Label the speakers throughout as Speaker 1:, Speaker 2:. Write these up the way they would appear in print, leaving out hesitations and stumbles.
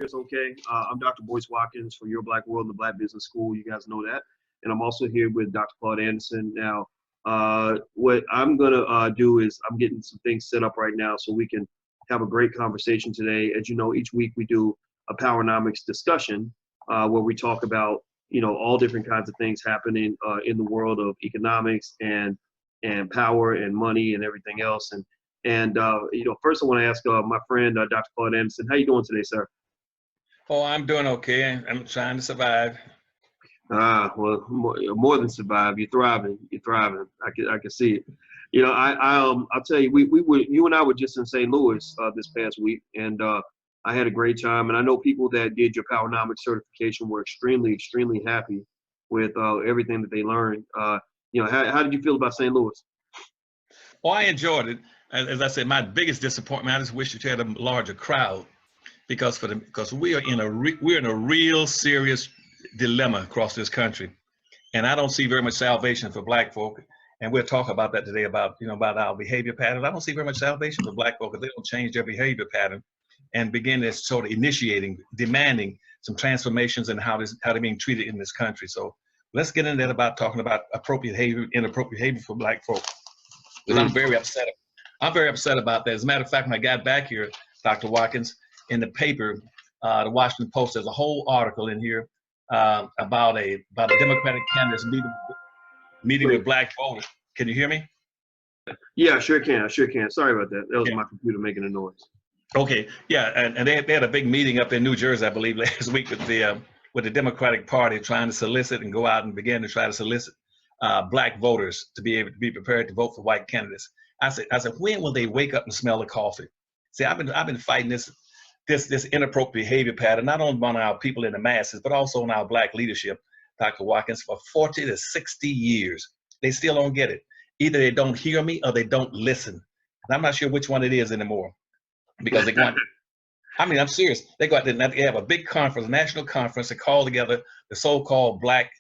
Speaker 1: it's okay. I'm Dr. Boyce Watkins from Your Black World and the Black Business School. You guys know that. And I'm also here with Dr. Claude Anderson. Now, what I'm going to do is I'm getting some things set up right now so we can have a great conversation today. As you know, each week we do a Powernomics discussion where we talk about, all different kinds of things happening in the world of economics and power and money and everything else. And first I want to ask my friend, Dr. Claude Anderson, how you doing today, sir?
Speaker 2: Oh, I'm doing okay. I'm trying to survive.
Speaker 1: Well, more than survive. You're thriving. You're thriving. I can see it. I'll tell you, you and I were just in St. Louis this past week, and I had a great time. And I know people that did your Powernomics certification were extremely, extremely happy with everything that they learned. How did you feel about St. Louis?
Speaker 2: Well, I enjoyed it. As I said, my biggest disappointment, I just wish you had a larger crowd, because we are in a real serious dilemma across this country, and I don't see very much salvation for Black folk. And we'll talk about that today, about our behavior patterns. I don't see very much salvation for Black folk if they don't change their behavior pattern and begin this sort of demanding some transformations in how they're being treated in this country. So let's get into that, about talking about appropriate behavior, inappropriate behavior for Black folk. Because I'm very upset. I'm very upset about that. As a matter of fact, when I got back here, Dr. Watkins, in the paper, the Washington Post, there's a whole article in here about a Democratic candidate's meeting with Black voters. Can you hear me?
Speaker 1: Yeah, I sure can. Sorry about that. That was my computer making a noise.
Speaker 2: Okay, yeah, and they had a big meeting up in New Jersey, I believe, last week with the Democratic Party, trying to solicit and go out and begin to try to solicit Black voters to be able to be prepared to vote for white candidates. I said, when will they wake up and smell the coffee? See, I've been fighting this inappropriate behavior pattern, not only on our people in the masses, but also on our Black leadership, Dr. Watkins, for 40 to 60 years. They still don't get it. Either they don't hear me or they don't listen. And I'm not sure which one it is anymore, because they go out, I'm serious. They go out there and they have a big conference, a national conference, to call together the so-called Black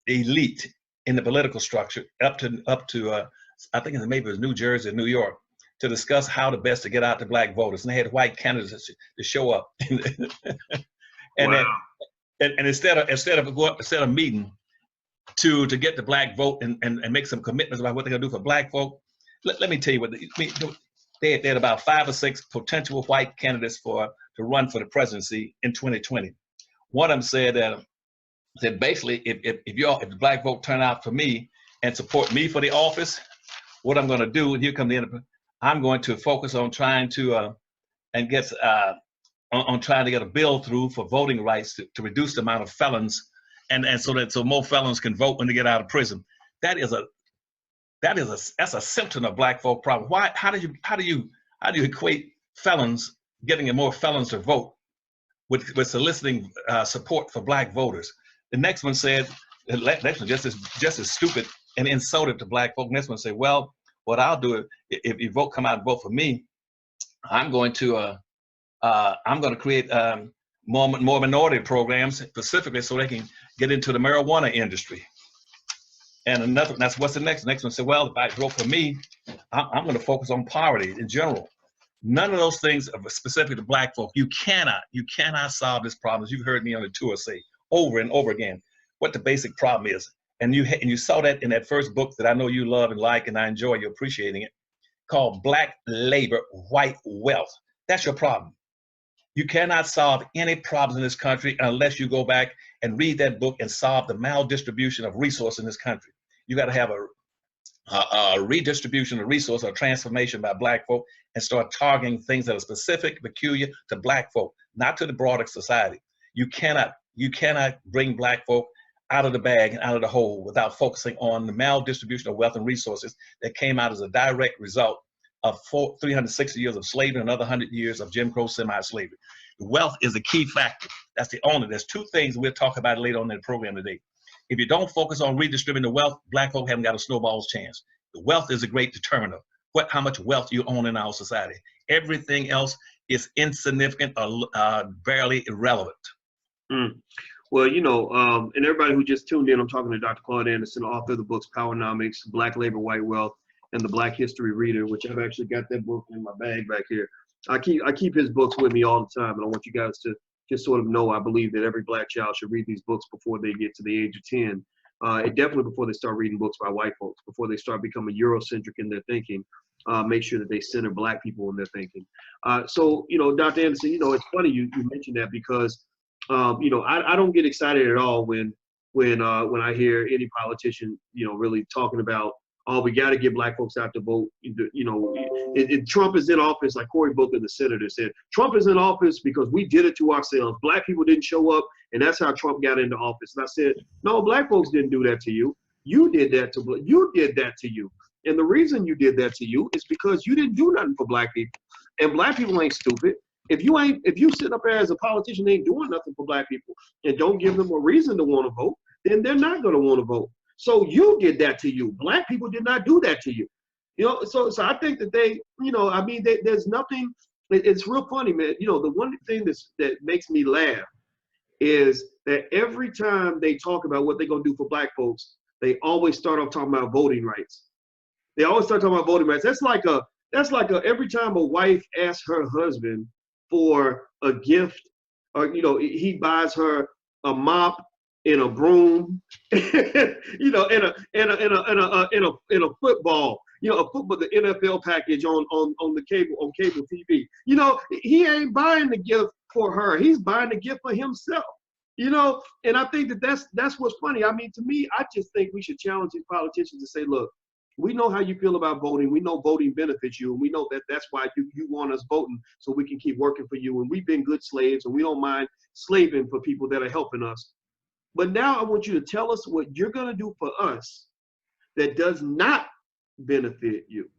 Speaker 2: elite in the political structure up to I think maybe it was New Jersey or New York, to discuss how the best to get out to Black voters. And they had white candidates to show up. And
Speaker 1: wow.
Speaker 2: And instead of meeting to get the Black vote and make some commitments about what they're gonna do for Black folk, let me tell you what they had about 5 or 6 potential white candidates to run for the presidency in 2020. One of them said that basically, if the Black vote turn out for me and support me for the office, what I'm going to do, and here come the end, I'm going to focus on trying to get a bill through for voting rights to reduce the amount of felons, and so more felons can vote when they get out of prison. That's a symptom of Black folk problem. Why? How do you equate felons, getting more felons to vote, with soliciting support for Black voters? The next one said, the next one just as stupid and insulted to Black folk. Next one said, well, what I'll do if you come out and vote for me, I'm going to create more minority programs specifically so they can get into the marijuana industry. And what's the next? The next one said, well, if I vote for me, I'm going to focus on poverty in general. None of those things are specific to Black folk. You cannot solve this problem, as you've heard me on the tour say over and over again, what the basic problem is. And you saw that in that first book that I know you love and like, and I enjoy you appreciating it, called Black Labor, White Wealth. That's your problem. You cannot solve any problems in this country unless you go back and read that book and solve the maldistribution of resource in this country. You got to have a redistribution of resource or transformation by Black folk, and start targeting things that are specific, peculiar to Black folk, not to the broader society. You cannot bring Black folk out of the bag and out of the hole without focusing on the maldistribution of wealth and resources that came out as a direct result of 360 years of slavery and another 100 years of Jim Crow semi-slavery. Wealth is a key factor. There's 2 things we'll talk about later on in the program today. If you don't focus on redistributing the wealth, Black folk haven't got a snowball's chance. The wealth is a great determiner. How much wealth you own in our society. Everything else is insignificant or barely irrelevant.
Speaker 1: Well, and everybody who just tuned in, I'm talking to Dr. Claude Anderson, author of the books Powernomics, Black Labor, White Wealth, and the Black History Reader, which I've actually got that book in my bag back here. I keep his books with me all the time, and I want you guys to just sort of know I believe that every black child should read these books before they get to the age of 10. And definitely before they start reading books by white folks, before they start becoming Eurocentric in their thinking. Make sure that they center black people in their thinking. So, Dr. Anderson, it's funny you mentioned that because, I don't get excited at all when I hear any politician, really talking about, oh, we got to get black folks out to vote. Trump is in office, like Cory Booker, the senator, said, Trump is in office because we did it to ourselves. Black people didn't show up, and that's how Trump got into office. And I said, no, black folks didn't do that to you. You did that to you. And the reason you did that to you is because you didn't do nothing for black people. And black people ain't stupid. If you sit up there as a politician ain't doing nothing for black people and don't give them a reason to want to vote, then they're not going to want to vote. So you did that to you. Black people did not do that to you. So I think that there's nothing, it's real funny, man. The one thing that makes me laugh is that every time they talk about what they're going to do for black folks, they always start off talking about voting rights. They always start talking about voting rights. That's like every time a wife asks her husband for a gift, or he buys her a mop and a broom, and a football, the NFL package on cable TV. He ain't buying the gift for her. He's buying the gift for himself. And I think that's what's funny. I mean, to me, I just think we should challenge these politicians to say, look, we know how you feel about voting. We know voting benefits you, and we know that's why you want us voting so we can keep working for you. And we've been good slaves, and we don't mind slaving for people that are helping us. But now I want you to tell us what you're going to do for us that does not benefit you.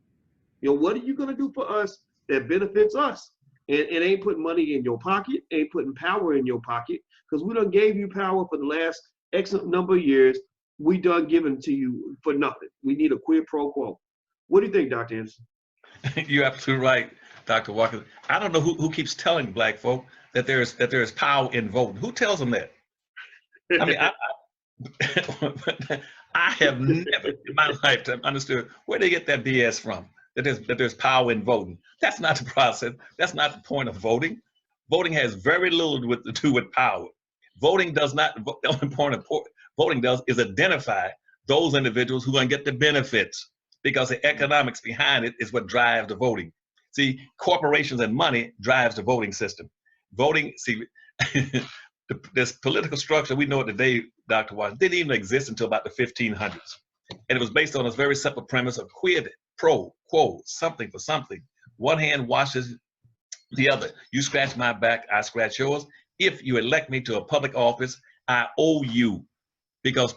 Speaker 1: What are you going to do for us that benefits us? And it ain't putting money in your pocket, ain't putting power in your pocket, because we done gave you power for the last X number of years. We done giving to you for nothing. We need a quid pro quo. What do you think, Dr. Anderson?
Speaker 2: You're absolutely right, Dr. Walker. I don't know who keeps telling black folk that there is power in voting. Who tells them that? I mean, I have never in my lifetime understood where they get that BS from, that there's power in voting. That's not the process. That's not the point of voting. Voting has very little to do with power. Voting does not, the only point of voting does is identify those individuals who are going to get the benefits, because the economics behind it is what drives the voting. See, corporations and money drives the voting system. Voting, see, this political structure we know it today, Dr. Watson, didn't even exist until about the 1500s. And it was based on this very simple premise of quid pro quo, something for something. One hand washes the other. You scratch my back, I scratch yours. If you elect me to a public office, I owe you, because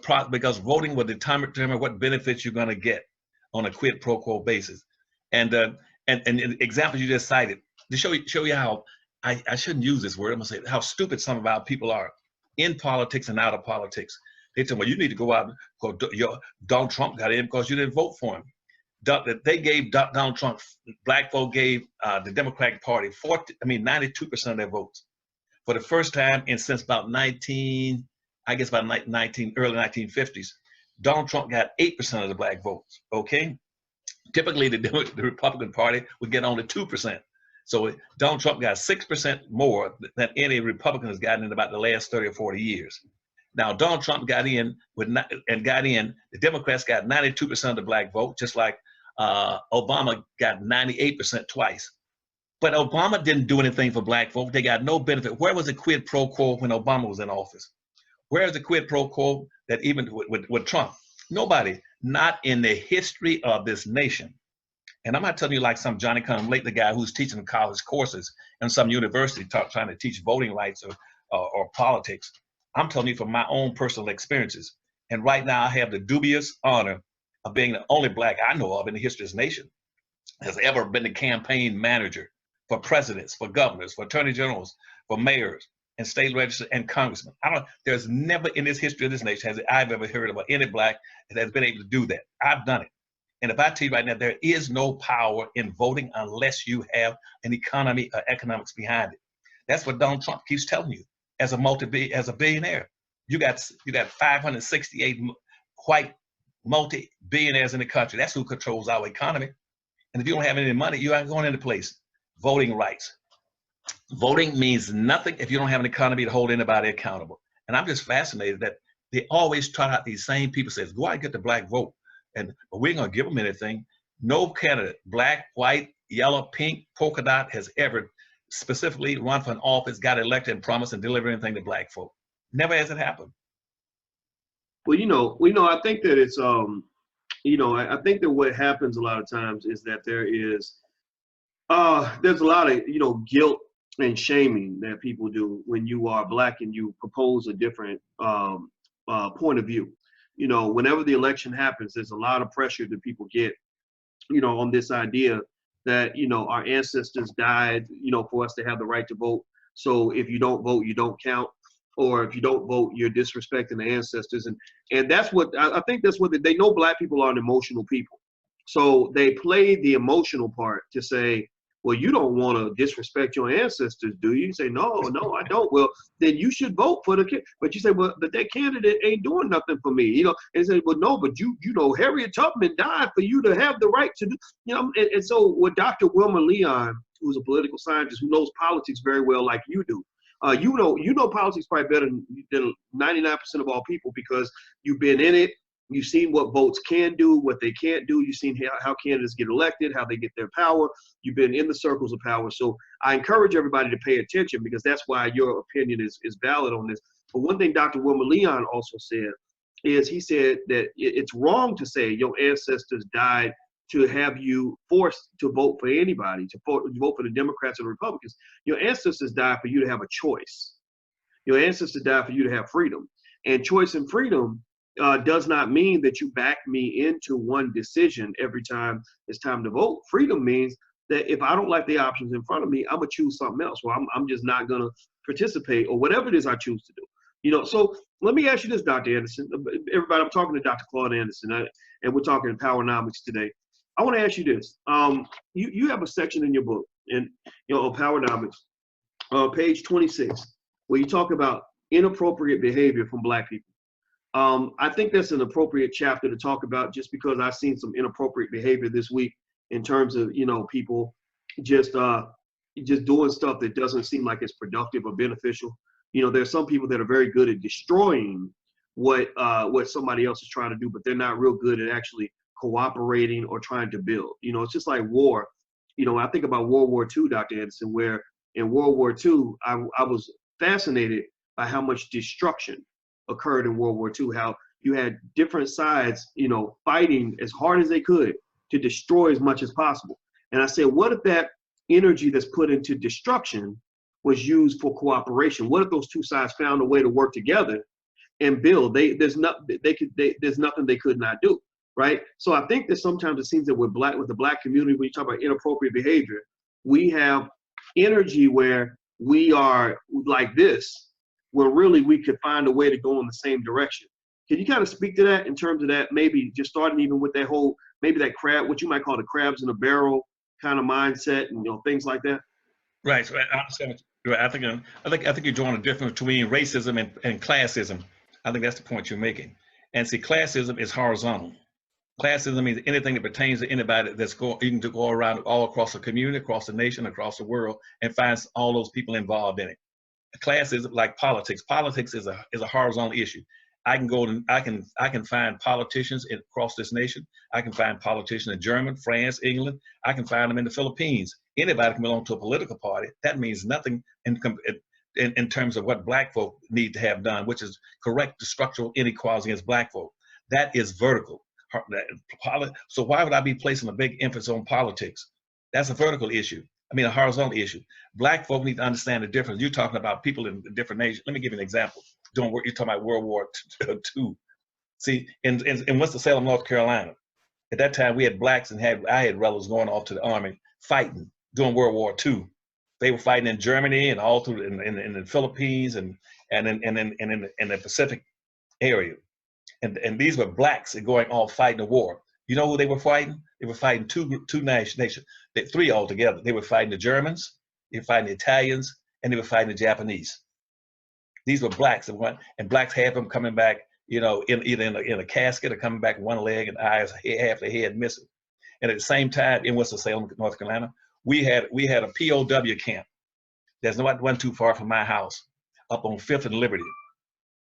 Speaker 2: voting will determine what benefits you're going to get on a quid pro quo basis. And examples you just cited to show you how I shouldn't use this word. I'm gonna say how stupid some of our people are in politics and out of politics. They tell me, well, you need to go out. Donald Trump got in because you didn't vote for him. They gave Donald Trump. Black folk gave the Democratic Party 92% of their votes for the first time since about early 1950s. Donald Trump got 8% of the black votes. Okay, typically the Republican Party would get only 2%. So Donald Trump got 6% more than any Republican has gotten in about the last 30 or 40 years. Now, Donald Trump got in, the Democrats got 92% of the black vote, just like Obama got 98% twice. But Obama didn't do anything for black folk. They got no benefit. Where was the quid pro quo when Obama was in office? Where is the quid pro quo that even with Trump? Nobody, not in the history of this nation. And I'm not telling you like some Johnny-come-lately guy who's teaching college courses in some university trying to teach voting rights or politics. I'm telling you from my own personal experiences. And right now I have the dubious honor of being the only black I know of in the history of this nation has ever been the campaign manager for presidents, for governors, for attorney generals, for mayors, and state legislators and congressmen. There's never in this history of this nation has I've ever heard about any black that has been able to do that. I've done it. And if I tell you right now, there is no power in voting unless you have an economy or economics behind it. That's what Donald Trump keeps telling you. As a billionaire, you got 568 white multi-billionaires in the country. That's who controls our economy. And if you don't have any money, you aren't going into place. voting rights. Voting means nothing if you don't have an economy to hold anybody accountable. And I'm just fascinated that they always trot out these same people says, go out and get the black vote. But we ain't gonna give them anything. No candidate, black, white, yellow, pink, polka dot, has ever specifically run for an office, got elected and promised and delivered anything to black folk. Never has it happened.
Speaker 1: Well, I think that it's, I think that what happens a lot of times is that there's a lot of, guilt and shaming that people do when you are black and you propose a different point of view. Whenever the election happens, there's a lot of pressure that people get, on this idea that, our ancestors died, for us to have the right to vote. So if you don't vote, you don't count. Or if you don't vote, you're disrespecting the ancestors. And that's what, I think that's what they know. Black people are an emotional people. So they play the emotional part to say, well, you don't want to disrespect your ancestors, do you? You say, no, I don't. Well, then you should vote for the kid. But you say, well, but that candidate ain't doing nothing for me, And they say, well, no, but Harriet Tubman died for you to have the right to do, And so with Dr. Wilmer Leon, who's a political scientist who knows politics very well, like you do, you know politics probably better than 99% of all people because you've been in it. You've seen what votes can do, what they can't do. You've seen how candidates get elected, how they get their power. You've been in the circles of power. So I encourage everybody to pay attention because that's why your opinion is valid on this. But one thing Dr. Wilmer Leon also said is he said that it's wrong to say your ancestors died to have you forced to vote for anybody, to vote for the Democrats or the Republicans. Your ancestors died for you to have a choice. Your ancestors died for you to have freedom. And choice and freedom does not mean that you back me into one decision every time it's time to vote. Freedom means that if I don't like the options in front of me, I'm gonna choose something else. Or I'm just not gonna participate, or whatever it is I choose to do. So let me ask you this, Dr. Anderson. Everybody, I'm talking to Dr. Claude Anderson, and we're talking Powernomics today. I want to ask you this. You have a section in your book, on Powernomics, page 26, where you talk about inappropriate behavior from Black people. I think that's an appropriate chapter to talk about just because I've seen some inappropriate behavior this week in terms of, people just doing stuff that doesn't seem like it's productive or beneficial. There's some people that are very good at destroying what somebody else is trying to do, but they're not real good at actually cooperating or trying to build. It's just like war. I think about World War II, Dr. Anderson, where in World War II, I was fascinated by how much destruction occurred in World War II, how you had different sides, fighting as hard as they could to destroy as much as possible. And I said, what if that energy that's put into destruction was used for cooperation? What if those two sides found a way to work together and build? There's nothing they could not do, right? So I think that sometimes it seems that with the Black community, when you talk about inappropriate behavior, we have energy where we are like this, where really we could find a way to go in the same direction. Can you kind of speak to that in terms of that, maybe just starting even with that whole, maybe that crab, what you might call the crabs in a barrel kind of mindset and things like that?
Speaker 2: Right. So I understand. I think you're drawing a difference between racism and classism. I think that's the point you're making. And see, classism is horizontal. Classism means anything that pertains to anybody you can go around all across the community, across the nation, across the world, and find all those people involved in it. Class is like politics. Politics is a horizontal issue. I can find politicians across this nation. I can find politicians in Germany, France, England. I can find them in the Philippines. Anybody can belong to a political party. That means nothing in terms of what Black folk need to have done, which is correct the structural inequality against Black folk. That is vertical. So why would I be placing a big emphasis on politics? That's a vertical issue. A horizontal issue. Black folk need to understand the difference. You're talking about people in different nations. Let me give you an example. You're talking about World War II. See, in Winston-Salem, North Carolina, at that time we had Blacks and I had relatives going off to the army fighting during World War II. They were fighting in Germany and all through in the Philippines and in the Pacific area. And these were Blacks going off fighting the war. You know who they were fighting? They were fighting two nations, three altogether. They were fighting the Germans, they were fighting the Italians, and they were fighting the Japanese. These were Blacks, and Blacks have them coming back, either in a casket or coming back one leg and eyes, half the head missing. And at the same time, in Winston-Salem, North Carolina, we had a POW camp that's not one too far from my house, up on 5th and Liberty.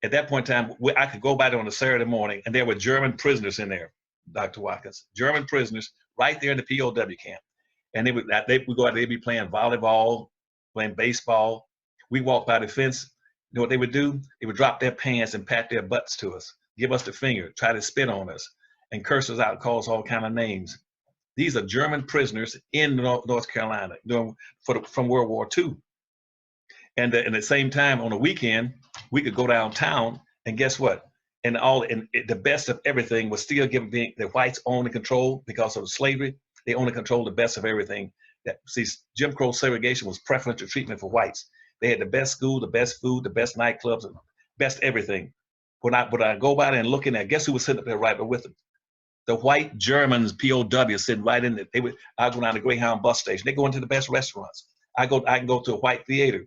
Speaker 2: At that point in time, I could go by there on a Saturday morning, and there were German prisoners in there, Dr. Watkins, German prisoners right there in the POW camp. And they would go out, they'd be playing volleyball, playing baseball. We walked by the fence. You know what they would do? They would drop their pants and pat their butts to us, give us the finger, try to spit on us, and curse us out, call us all kind of names. These are German prisoners in North Carolina from World War II. And at the same time, on the weekend, we could go downtown, and guess what? And the best of everything was still given the whites own and control because of slavery. They only controlled the best of everything. See, Jim Crow segregation was preferential treatment for whites. They had the best school, the best food, the best nightclubs, and best everything. When I go by there and looking at, guess who was sitting up there right with them? The white Germans, POW, sitting right in there. I go down to Greyhound bus station. They go into the best restaurants. I can go to a white theater,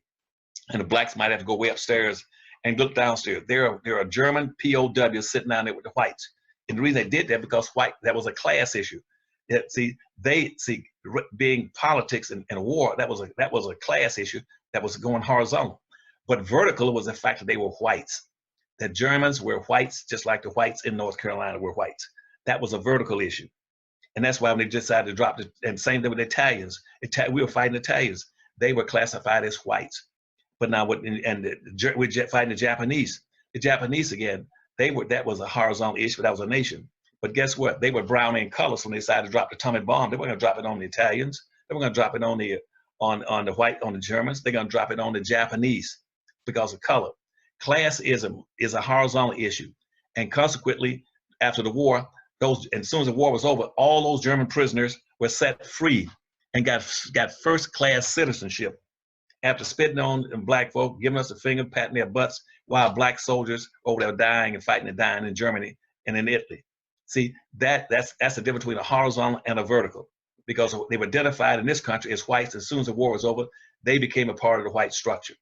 Speaker 2: and the blacks might have to go way upstairs and look downstairs. There are German POWs sitting down there with the whites. And the reason they did that because that was a class issue. Being politics and war, that was a class issue that was going horizontal. But vertical was the fact that they were whites. The Germans were whites, just like the whites in North Carolina were whites. That was a vertical issue. And that's why when they decided to drop and same thing with the Italians. We were fighting Italians. They were classified as whites. But now we're fighting the Japanese. The Japanese, again, that was a horizontal issue, but that was a nation. But guess what? They were brown in color, so when they decided to drop the atomic bomb, they weren't going to drop it on the Italians. They were going to drop it on the Germans. They're going to drop it on the Japanese because of color. Classism is a horizontal issue, and consequently, after the war, as soon as the war was over, all those German prisoners were set free and got first-class citizenship after spitting on black folk, giving us a finger, patting their butts, while black soldiers over there dying and fighting and dying in Germany and in Italy. See, that's the difference between a horizontal and a vertical, because they were identified in this country as whites. As soon as the war was over, they became a part of the white structure.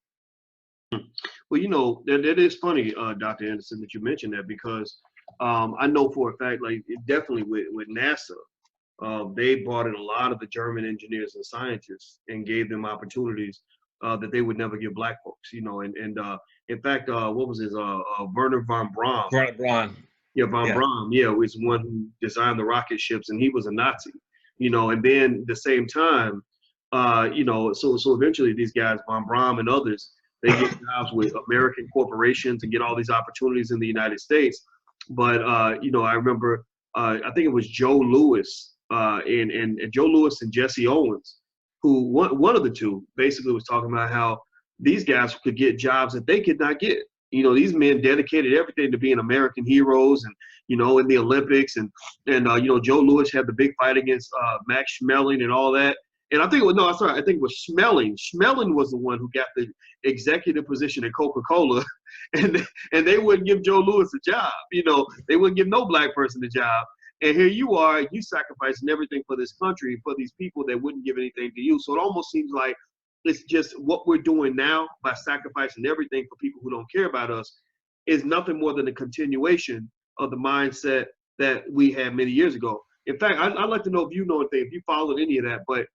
Speaker 1: Well, you know, that is funny, Dr. Anderson, that you mentioned that, because I know for a fact, like definitely with NASA, they brought in a lot of the German engineers and scientists and gave them opportunities that they would never give black folks, you know, and in fact, what was his, Werner von Braun?
Speaker 2: Werner Braun.
Speaker 1: Yeah, von Braun, was the one who designed the rocket ships, and he was a Nazi, you know, and then at the same time, you know, so eventually these guys, von Braun and others, they get jobs with American corporations and get all these opportunities in the United States. But, you know, I remember, I think it was Joe Louis and Joe Louis and Jesse Owens, who one of the two basically was talking about how these guys could get jobs that they could not get. You know, these men dedicated everything to being American heroes and, you know, in the Olympics. And you know, Joe Louis had the big fight against Max Schmeling and all that. And I think it was Schmeling. Schmeling was the one who got the executive position at Coca-Cola, and they wouldn't give Joe Louis a job. You know, they wouldn't give no black person a job. And here you are, you sacrificing everything for this country, for these people that wouldn't give anything to you. So it almost seems like it's just what we're doing now by sacrificing everything for people who don't care about us is nothing more than a continuation of the mindset that we had many years ago. In fact, I'd like to know if you know anything, if you followed any of that. But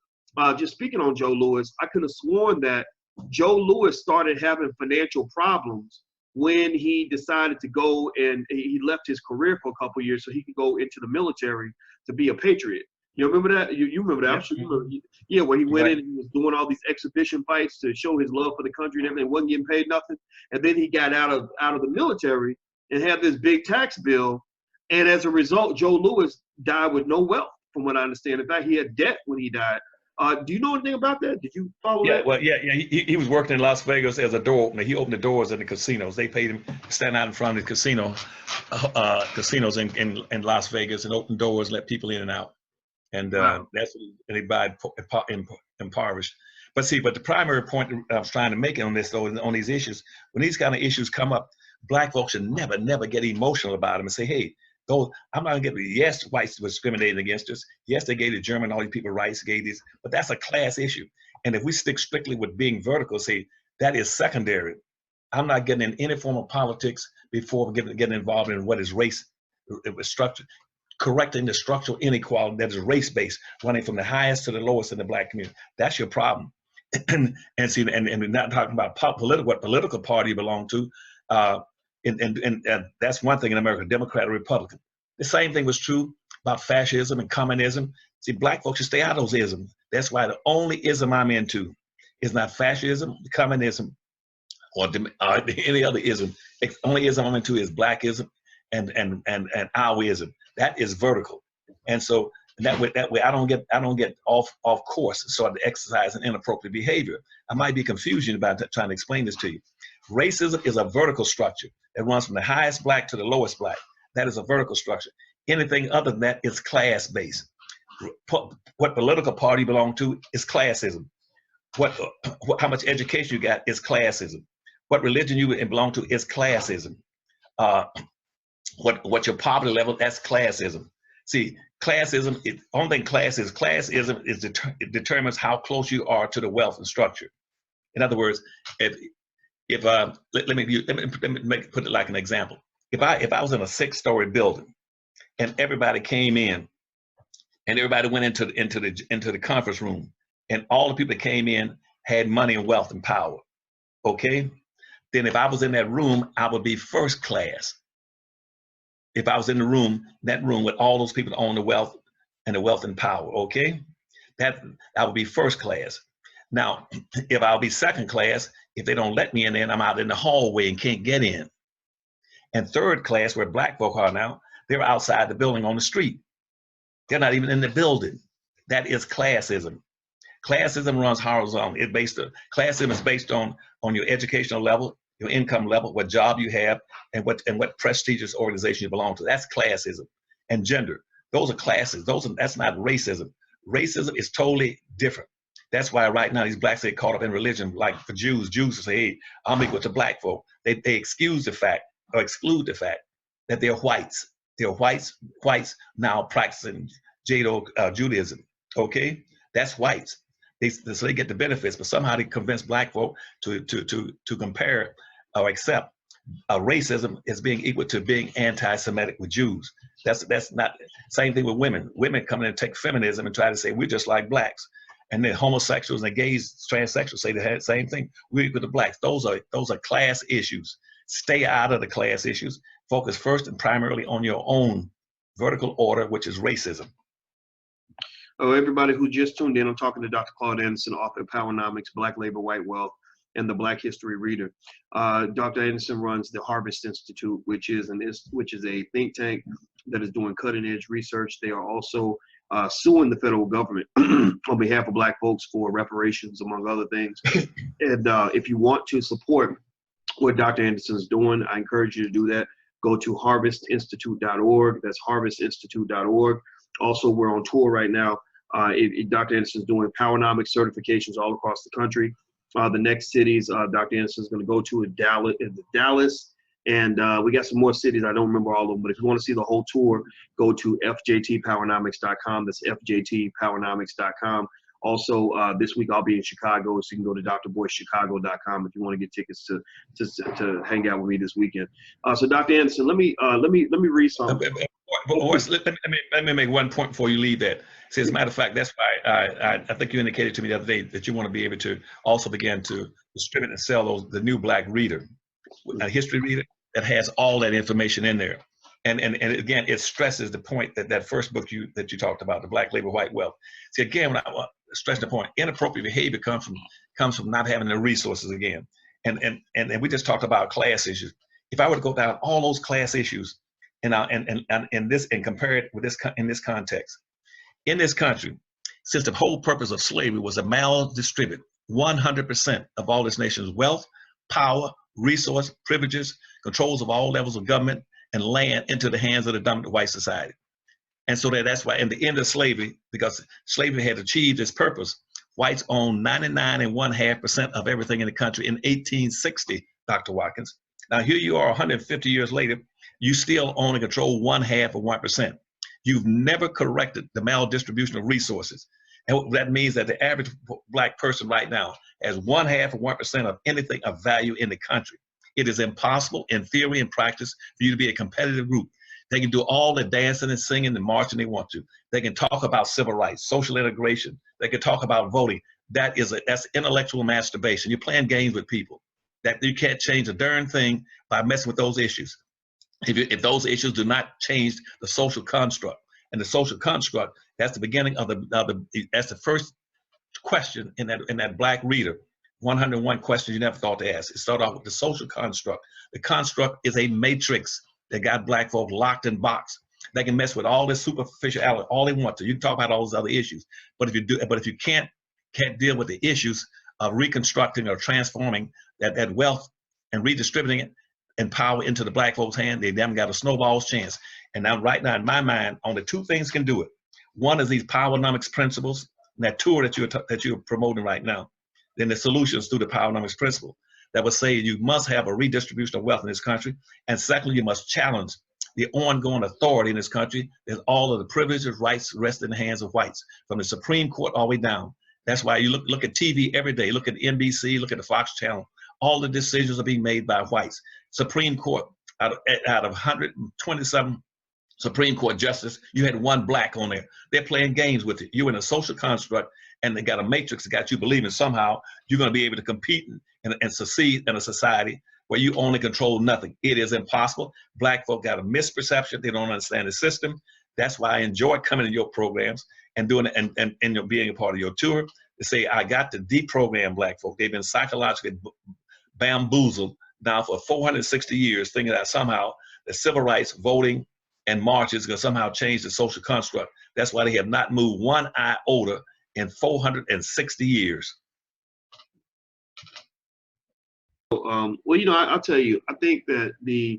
Speaker 1: just speaking on Joe Louis, I could have sworn that Joe Louis started having financial problems when he decided to go and he left his career for a couple of years so he could go into the military to be a patriot. You remember that? You remember that? I'm sure you remember. Yeah, where he went in and he was doing all these exhibition fights to show his love for the country and everything, wasn't getting paid nothing. And then he got out of the military and had this big tax bill. And as a result, Joe Louis died with no wealth, from what I understand. In fact, he had debt when he died. Do you know anything about that? Did you follow that?
Speaker 2: Well, he was working in Las Vegas as a door opener. He opened the doors in the casinos. They paid him to stand out in front of the casinos in Las Vegas and open doors, let people in and out. And that's what he died impoverished. But the primary point I was trying to make on this, though, on these issues, when these kind of issues come up, black folks should never get emotional about them and say, hey, I'm not gonna get, yes, whites were discriminating against us. Yes, they gave the German, all these people rights, gave these, but that's a class issue. And if we stick strictly with being vertical, say that is secondary. I'm not getting in any form of politics before getting involved in what is race structure. correcting the structural inequality that is race-based, running from the highest to the lowest in the Black community. That's your problem. and see, and we're not talking about what political party you belong to. And that's one thing in America, Democrat or Republican. The same thing was true about fascism and communism. See, Black folks should stay out of those isms. That's why the only ism I'm into is not fascism, communism, or any other ism. The only ism I'm into is Blackism and owism. That is vertical. And so that way I don't get off course, start to exercise an inappropriate behavior. I might be confusing about trying to explain this to you. Racism is a vertical structure that runs from the highest Black to the lowest Black. That is a vertical structure. Anything other than that is class-based. What political party you belong to is classism. How much education you got is classism. What religion you belong to is classism. What your poverty level, that's classism. See, classism, only thing classism it determines how close you are to the wealth and structure. In other words, let me put it like an example. If I was in a 6-story building and everybody came in and everybody went into the conference room and all the people that came in had money and wealth and power, okay? Then if I was in that room, I would be first class. If I was in that room with all those people that own the wealth and power, okay? I would be first class. Now, if I'll be second class, if they don't let me in there, I'm out in the hallway and can't get in. And third class, where Black folk are now, they're outside the building on the street. They're not even in the building. That is classism. Classism runs horizontally. Classism is based on your educational level, your income level, what job you have, and what prestigious organization you belong to. That's classism. And gender, those are classes. That's not racism. Racism is totally different. That's why right now these Blacks get caught up in religion. Like for Jews say, hey, I'm equal to Black folk. They excuse the fact or exclude the fact that they're whites. They're whites now practicing Judaism. Okay, that's whites. So they get the benefits, but somehow they convince Black folk to compare or accept racism as being equal to being anti-Semitic with Jews. That's not same thing with women. Women come in and take feminism and try to say we're just like Blacks. And then homosexuals and gays, transsexuals say the same thing. We're equal to Blacks. Those are class issues. Stay out of the class issues. Focus first and primarily on your own vertical order, which is racism.
Speaker 1: Oh, everybody who just tuned in, I'm talking to Dr. Claude Anderson, author of Powernomics, Black Labor, White Wealth, and the Black History Reader. Dr. Anderson runs the Harvest Institute, which is a think tank that is doing cutting-edge research. They are also suing the federal government on behalf of Black folks for reparations, among other things. And if you want to support what Dr. Anderson is doing, I encourage you to do that. Go to harvestinstitute.org. That's harvestinstitute.org. Also, we're on tour right now. Dr. Anderson is doing Powernomics certifications all across the country. The next cities Dr. Anderson is going to go to is Dallas, and we got some more cities. I don't remember all of them, but if you want to see the whole tour, go to fjtpowernomics.com. That's fjtpowernomics.com. Also, this week I'll be in Chicago, so you can go to drboychicago.com if you want to get tickets to hang out with me this weekend. So, Dr. Anderson, let me read something.
Speaker 2: Let me make one point before you leave that. See, as a matter of fact, that's why I think you indicated to me the other day that you want to be able to also begin to distribute and sell the new Black reader, a history reader that has all that information in there. And again, it stresses the point that first book that you talked about, the Black Labor, White Wealth. See, again, when I stress the point, inappropriate behavior comes from not having the resources again. And we just talked about class issues. If I were to go down all those class issues and compare it with in this context, in this country, since the whole purpose of slavery was to maldistribute 100% of all this nation's wealth, power, resource, privileges, controls of all levels of government, and land into the hands of the dominant white society. And so that's why in the end of slavery, because slavery had achieved its purpose, whites owned 99.5% of everything in the country in 1860, Dr. Watkins. Now here you are 150 years later, you still own and control 1/2 of 1%. You've never corrected the maldistribution of resources. And that means that the average Black person right now has 1/2 of 1% of anything of value in the country. It is impossible in theory and practice for you to be a competitive group. They can do all the dancing and singing and marching they want to. They can talk about civil rights, social integration. They can talk about voting. That's intellectual masturbation. You're playing games with people. That you can't change a darn thing by messing with those issues. If those issues do not change the social construct, and the social construct, that's the beginning of that's the first question in that black reader. 101 questions you never thought to ask. It started off with the social construct. The construct is a matrix that got black folk locked in box. They can mess with all this superficiality all they want to. You can talk about all those other issues, but if you can't deal with the issues of reconstructing or transforming that wealth and redistributing it and power into the black folks' hand, they haven't got a snowball's chance. And now, right now, in my mind, only two things can do it. One is these powernomics principles, and that tour that you're promoting right now. Then the solutions through the powernomics principle that would say you must have a redistribution of wealth in this country. And secondly, you must challenge the ongoing authority in this country that all of the privileges, rights rest in the hands of whites, from the Supreme Court all the way down. That's why you look at TV every day, look at NBC, look at the Fox channel. All the decisions are being made by whites. Supreme Court, out of 127 Supreme Court justice, you had one black on there. They're playing games with it. You're in a social construct, and they got a matrix that got you believing somehow you're going to be able to compete and succeed in a society where you only control nothing. It is impossible. Black folk got a misperception. They don't understand the system. That's why I enjoy coming to your programs and doing it and being a part of your tour to say, I got to deprogram black folk. They've been psychologically bamboozled now for 460 years, thinking that somehow the civil rights, voting, and marches going to somehow change the social construct. That's why they have not moved one iota in 460 years.
Speaker 1: Well, I'll tell you, I think that the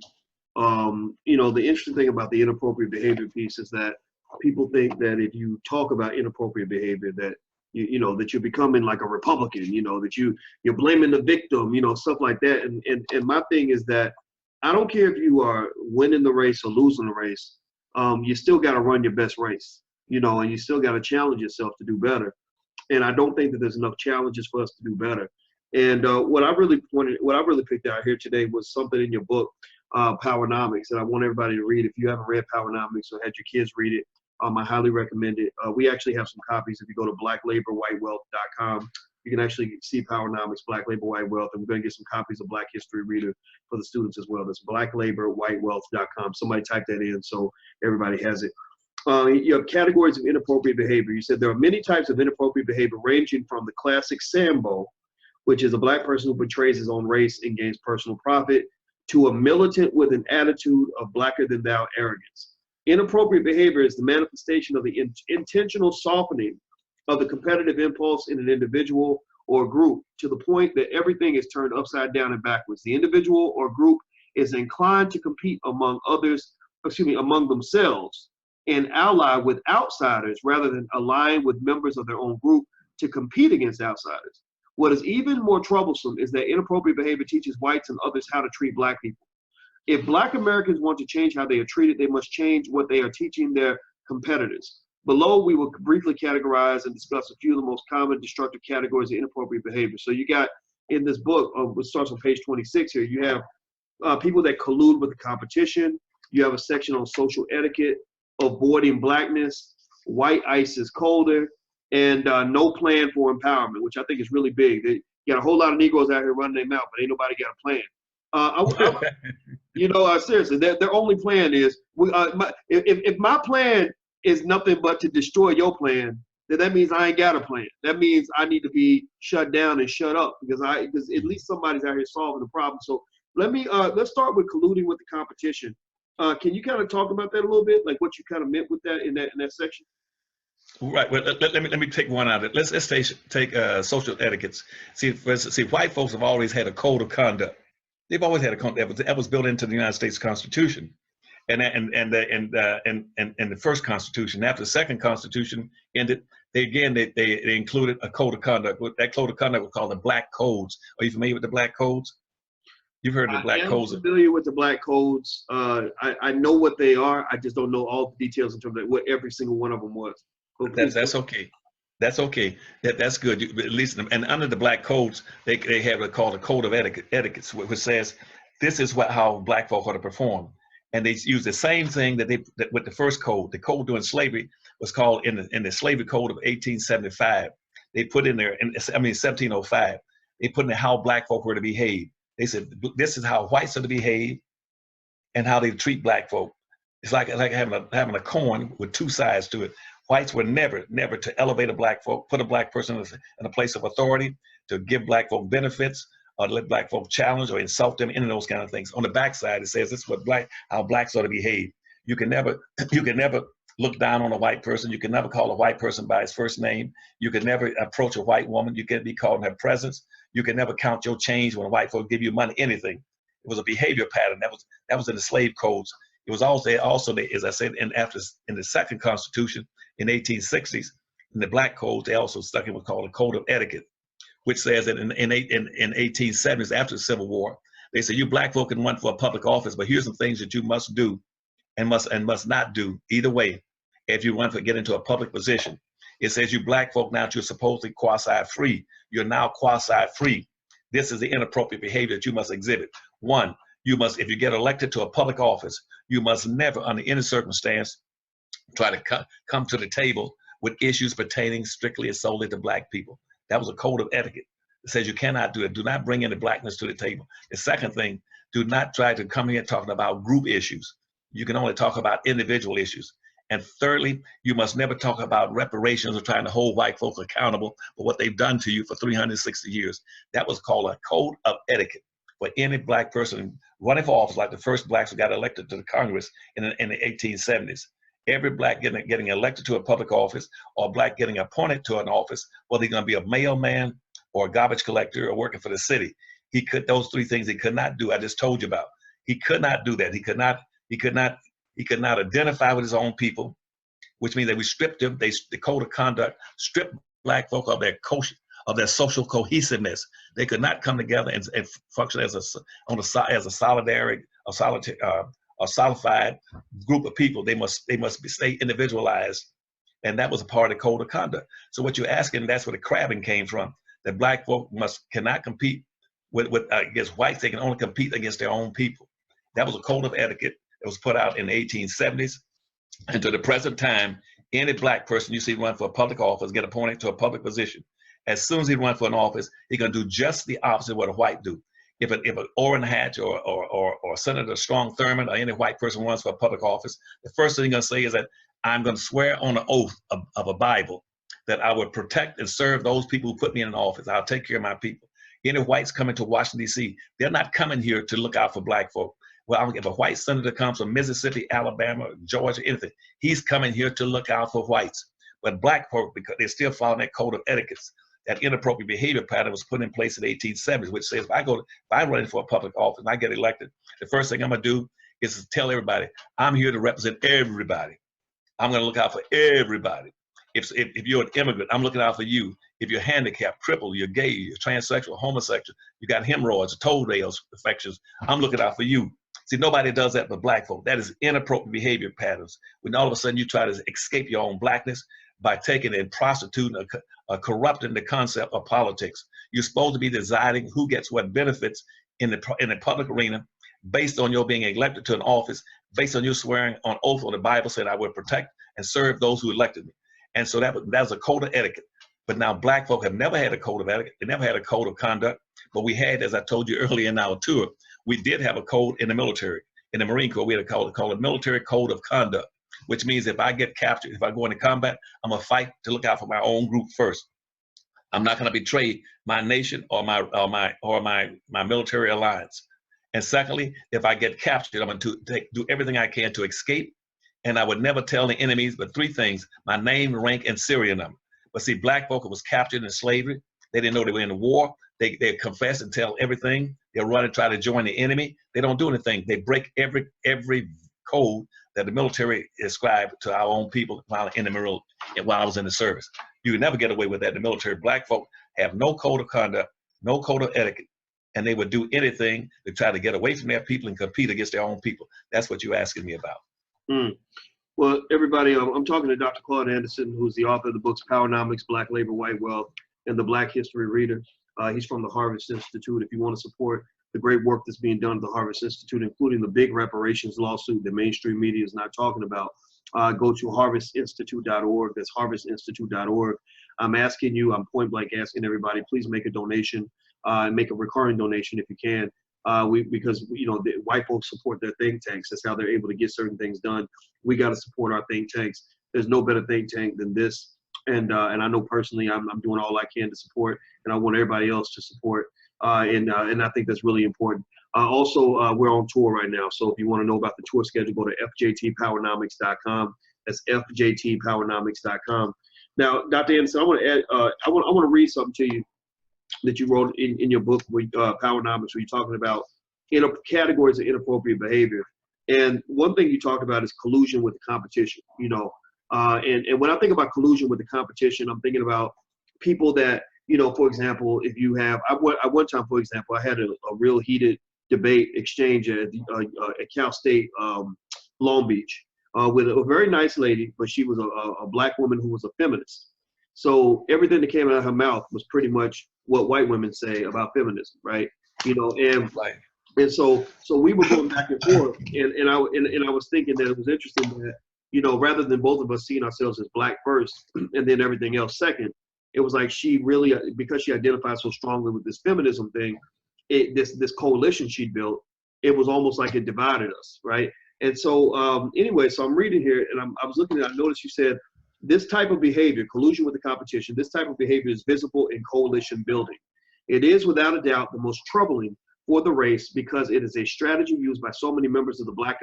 Speaker 1: interesting thing about the inappropriate behavior piece is that people think that if you talk about inappropriate behavior, that that you're becoming like a Republican, that you're blaming the victim, stuff like that. And my thing is that I don't care if you are winning the race or losing the race, you still got to run your best race, and you still got to challenge yourself to do better. And I don't think that there's enough challenges for us to do better. And what I really picked out here today was something in your book, Powernomics, and I want everybody to read. If you haven't read Powernomics or had your kids read it, I highly recommend it. We actually have some copies. If you go to blacklaborwhitewealth.com, you can actually see Powernomics, Black Labor, White Wealth, and we're going to get some copies of Black History Reader for the students as well. That's blacklaborwhitewealth.com. Somebody type that in so everybody has it. You have categories of inappropriate behavior. You said there are many types of inappropriate behavior, ranging from the classic Sambo, which is a black person who betrays his own race and gains personal profit, to a militant with an attitude of blacker-than-thou arrogance. Inappropriate behavior is the manifestation of the intentional softening of the competitive impulse in an individual or group to the point that everything is turned upside down and backwards. The individual or group is inclined to compete among themselves and ally with outsiders rather than align with members of their own group to compete against outsiders. What is even more troublesome is that inappropriate behavior teaches whites and others how to treat black people. If black Americans want to change how they are treated, they must change what they are teaching their competitors. Below, we will briefly categorize and discuss a few of the most common destructive categories of inappropriate behavior. So you got in this book, which starts on page 26 here, you have people that collude with the competition. You have a section on social etiquette, avoiding blackness, white ice is colder, and no plan for empowerment, which I think is really big. You got a whole lot of Negroes out here running their mouth, but ain't nobody got a plan. Seriously, their only plan is, if my plan is nothing but to destroy your plan, then that means I ain't got a plan. That means I need to be shut down and shut up because at least somebody's out here solving the problem. So let's start with colluding with the competition. Can you kind of talk about that a little bit, like what you kind of meant with that in that section?
Speaker 2: Right. Well, let me take one out of it. Let's take social etiquettes. See, white folks have always had a code of conduct. They've always had a code that was built into the United States Constitution, and the first Constitution. After the second Constitution ended, they included a code of conduct. That code of conduct was called the Black Codes. Are you familiar with the Black Codes? You've heard of the Black Codes.
Speaker 1: I'm familiar with the Black Codes. I know what they are. I just don't know all the details in terms of what every single one of them was.
Speaker 2: That's okay. That's okay. That's good. At least, and under the Black Codes, they have called a Code of Etiquette, which says this is how black folk are to perform. And they used the same thing that with the first code. The code during slavery was called in the slavery code of 1875. They put in there, 1705. They put in there how black folk were to behave. They said this is how whites are to behave, and how they treat black folk. It's like having a coin with two sides to it. Whites were never to elevate a black folk, put a black person in a place of authority, to give black folk benefits, or to let black folk challenge or insult them, any of those kind of things. On the backside, it says this is how blacks ought to behave. You can never look down on a white person. You can never call a white person by his first name. You can never approach a white woman. You can't be called in her presence. You can never count your change when white folk give you money, anything. It was a behavior pattern that was in the slave codes. It was also as I said, in the second Constitution in 1860s, in the black codes, they also stuck in what's called a code of etiquette, which says that in 1870s, after the Civil War, they said you black folk can run for a public office, but here's some things that you must do and must not do either way if you want to get into a public position. It says you black folk now, you're supposedly quasi-free. You're now quasi-free. This is the inappropriate behavior that you must exhibit. One, you must, if you get elected to a public office, you must never, under any circumstance, try to come to the table with issues pertaining strictly and solely to black people. That was a code of etiquette. It says you cannot do it. Do not bring any blackness to the table. The second thing, do not try to come here talking about group issues. You can only talk about individual issues. And thirdly, you must never talk about reparations or trying to hold white folks accountable for what they've done to you for 360 years. That was called a code of etiquette for any black person running for office, like the first blacks who got elected to the Congress in the 1870s. Every black getting elected to a public office, or black getting appointed to an office, whether he's going to be a mailman or a garbage collector or working for the city, those three things he could not do. I just told you about. He could not do that. He could not identify with his own people, which means that we stripped them. The code of conduct stripped black folk of their social cohesiveness. They could not come together and function as a solidified group of people. They must stay individualized, and that was a part of the code of conduct. So what you're asking, that's where the crabbing came from. That black folk cannot compete against whites. They can only compete against their own people. That was a code of etiquette that was put out in the 1870s, and to the present time, any black person you see run for a public office, get appointed to a public position, as soon as he runs for an office, he's going to do just the opposite of what a white do. If an Orrin Hatch or Senator Strong Thurmond or any white person runs for a public office, the first thing he's going to say is that I'm going to swear on an oath of a Bible that I will protect and serve those people who put me in an office. I'll take care of my people. Any whites coming to Washington, D.C., they're not coming here to look out for black folk. Well, if a white senator comes from Mississippi, Alabama, Georgia, anything, he's coming here to look out for whites. But black folk, because they're still following that code of etiquette, that inappropriate behavior pattern was put in place in the 1870s, which says if I'm running for a public office and I get elected, the first thing I'm gonna do is to tell everybody, I'm here to represent everybody. I'm gonna look out for everybody. If you're an immigrant, I'm looking out for you. If you're handicapped, crippled, you're gay, you're transsexual, homosexual, you got hemorrhoids, toenails infections, I'm looking out for you. See, nobody does that but black folk. That is inappropriate behavior patterns. When all of a sudden you try to escape your own blackness by taking and prostituting or corrupting the concept of politics. You're supposed to be deciding who gets what benefits in the public arena based on your being elected to an office, based on you swearing on oath on the Bible saying I will protect and serve those who elected me. And so that was a code of etiquette. But now black folk have never had a code of etiquette. They never had a code of conduct. But we had, as I told you earlier in our tour, we did have a code in the military. In the Marine Corps, we had a code called a military code of conduct, which means if I get captured, if I go into combat, I'm gonna fight to look out for my own group first. I'm not gonna betray my nation or my military alliance. And secondly, if I get captured, I'm gonna do everything I can to escape. And I would never tell the enemies but three things: my name, rank, and serial number. But see, black folk was captured in slavery. They didn't know they were in the war. They confess and tell everything. They'll run and try to join the enemy. They don't do anything. They break every code that the military ascribed to our own people while I was in the service. You would never get away with that in the military. Black folk have no code of conduct, no code of etiquette, and they would do anything to try to get away from their people and compete against their own people. That's what you're asking me about.
Speaker 1: Mm. Well, everybody, I'm talking to Dr. Claude Anderson, who's the author of the books Powernomics, Black Labor, White Wealth, and the Black History Reader. He's from the Harvard Institute. If you want to support the great work that's being done at the Harvest Institute, including the big reparations lawsuit that mainstream media is not talking about, go to harvestinstitute.org. That's harvestinstitute.org. I'm asking you, I'm point blank asking everybody, please make a donation, make a recurring donation if you can. Because the white folks support their think tanks. That's how they're able to get certain things done. We got to support our think tanks. There's no better think tank than this. And I know personally, I'm doing all I can to support, and I want everybody else to support. And I think that's really important. Also, we're on tour right now. So if you want to know about the tour schedule, go to fjtpowernomics.com. That's fjtpowernomics.com. Now, Dr. Anderson, I want to add, I want to read something to you that you wrote in your book, Powernomics, where you're talking about categories of inappropriate behavior. And one thing you talk about is collusion with the competition, and when I think about collusion with the competition, I'm thinking about people that, for example, if you have, one time, for example, I had a real heated debate exchange at Cal State, Long Beach, with a very nice lady, but she was a black woman who was a feminist. So everything that came out of her mouth was pretty much what white women say about feminism, right? And so we were going back and forth, and I was thinking that it was interesting that, rather than both of us seeing ourselves as black first and then everything else second, it was like she really, because she identified so strongly with this feminism thing, this coalition she built, it was almost like it divided us, right? And so anyway, so I'm reading here, and I was looking at, I noticed you said, this type of behavior, collusion with the competition, this type of behavior is visible in coalition building. It is without a doubt the most troubling for the race because it is a strategy used by so many members of Black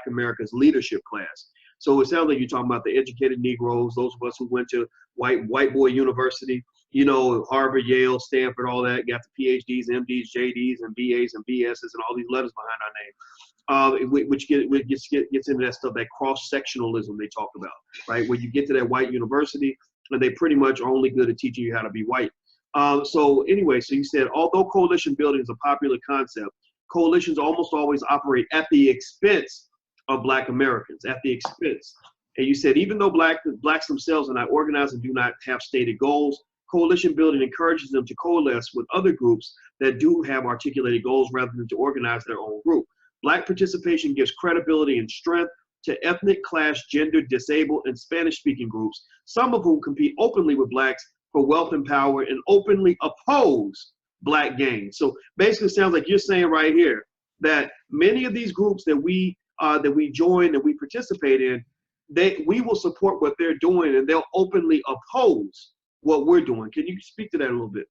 Speaker 1: America's leadership class. So it sounds like you're talking about the educated Negroes, those of us who went to white boy university, Harvard, Yale, Stanford, all that, got the PhDs, MDs, JDs, and BAs and BSs, and all these letters behind our name, which gets into that stuff, that cross-sectionalism they talk about, right? Where you get to that white university, and they pretty much are only good at teaching you how to be white. So anyway, so you said, although coalition building is a popular concept, coalitions almost always operate at the expense of Black Americans, at the expense. And you said, even though blacks themselves are not organized and do not have stated goals, coalition building encourages them to coalesce with other groups that do have articulated goals rather than to organize their own group. Black participation gives credibility and strength to ethnic, class, gender, disabled, and Spanish-speaking groups, some of whom compete openly with blacks for wealth and power and openly oppose Black gains. So basically, it sounds like you're saying right here that many of these groups that we join and we participate in, we will support what they're doing, and they'll openly oppose what we're doing. Can you speak to that a little bit?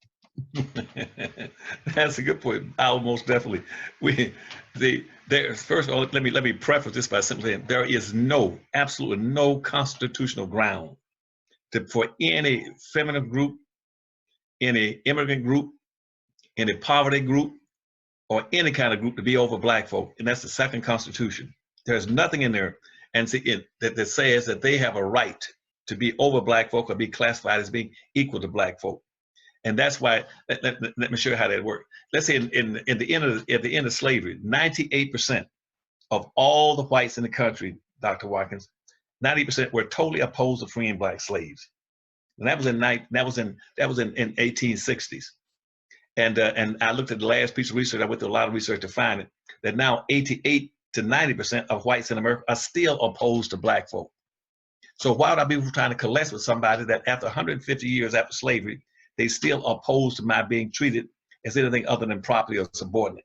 Speaker 2: That's a good point. I'll most definitely. First of all, let me preface this by simply saying there is absolutely no constitutional ground for any feminine group, any immigrant group, any poverty group, or any kind of group to be over Black folk, and that's the second Constitution. There's nothing in there that says that they have a right to be over Black folk or be classified as being equal to Black folk. And that's why, let me show you how that worked. Let's say at the end of slavery, 98% of all the whites in the country, Dr. Watkins, 90% were totally opposed to freeing Black slaves. And that was in 1860s. And I looked at the last piece of research, I went through a lot of research to find it, that now 88 to 90% of whites in America are still opposed to Black folk. So why would I be trying to coalesce with somebody that after 150 years after slavery, they still opposed to my being treated as anything other than property or subordinate?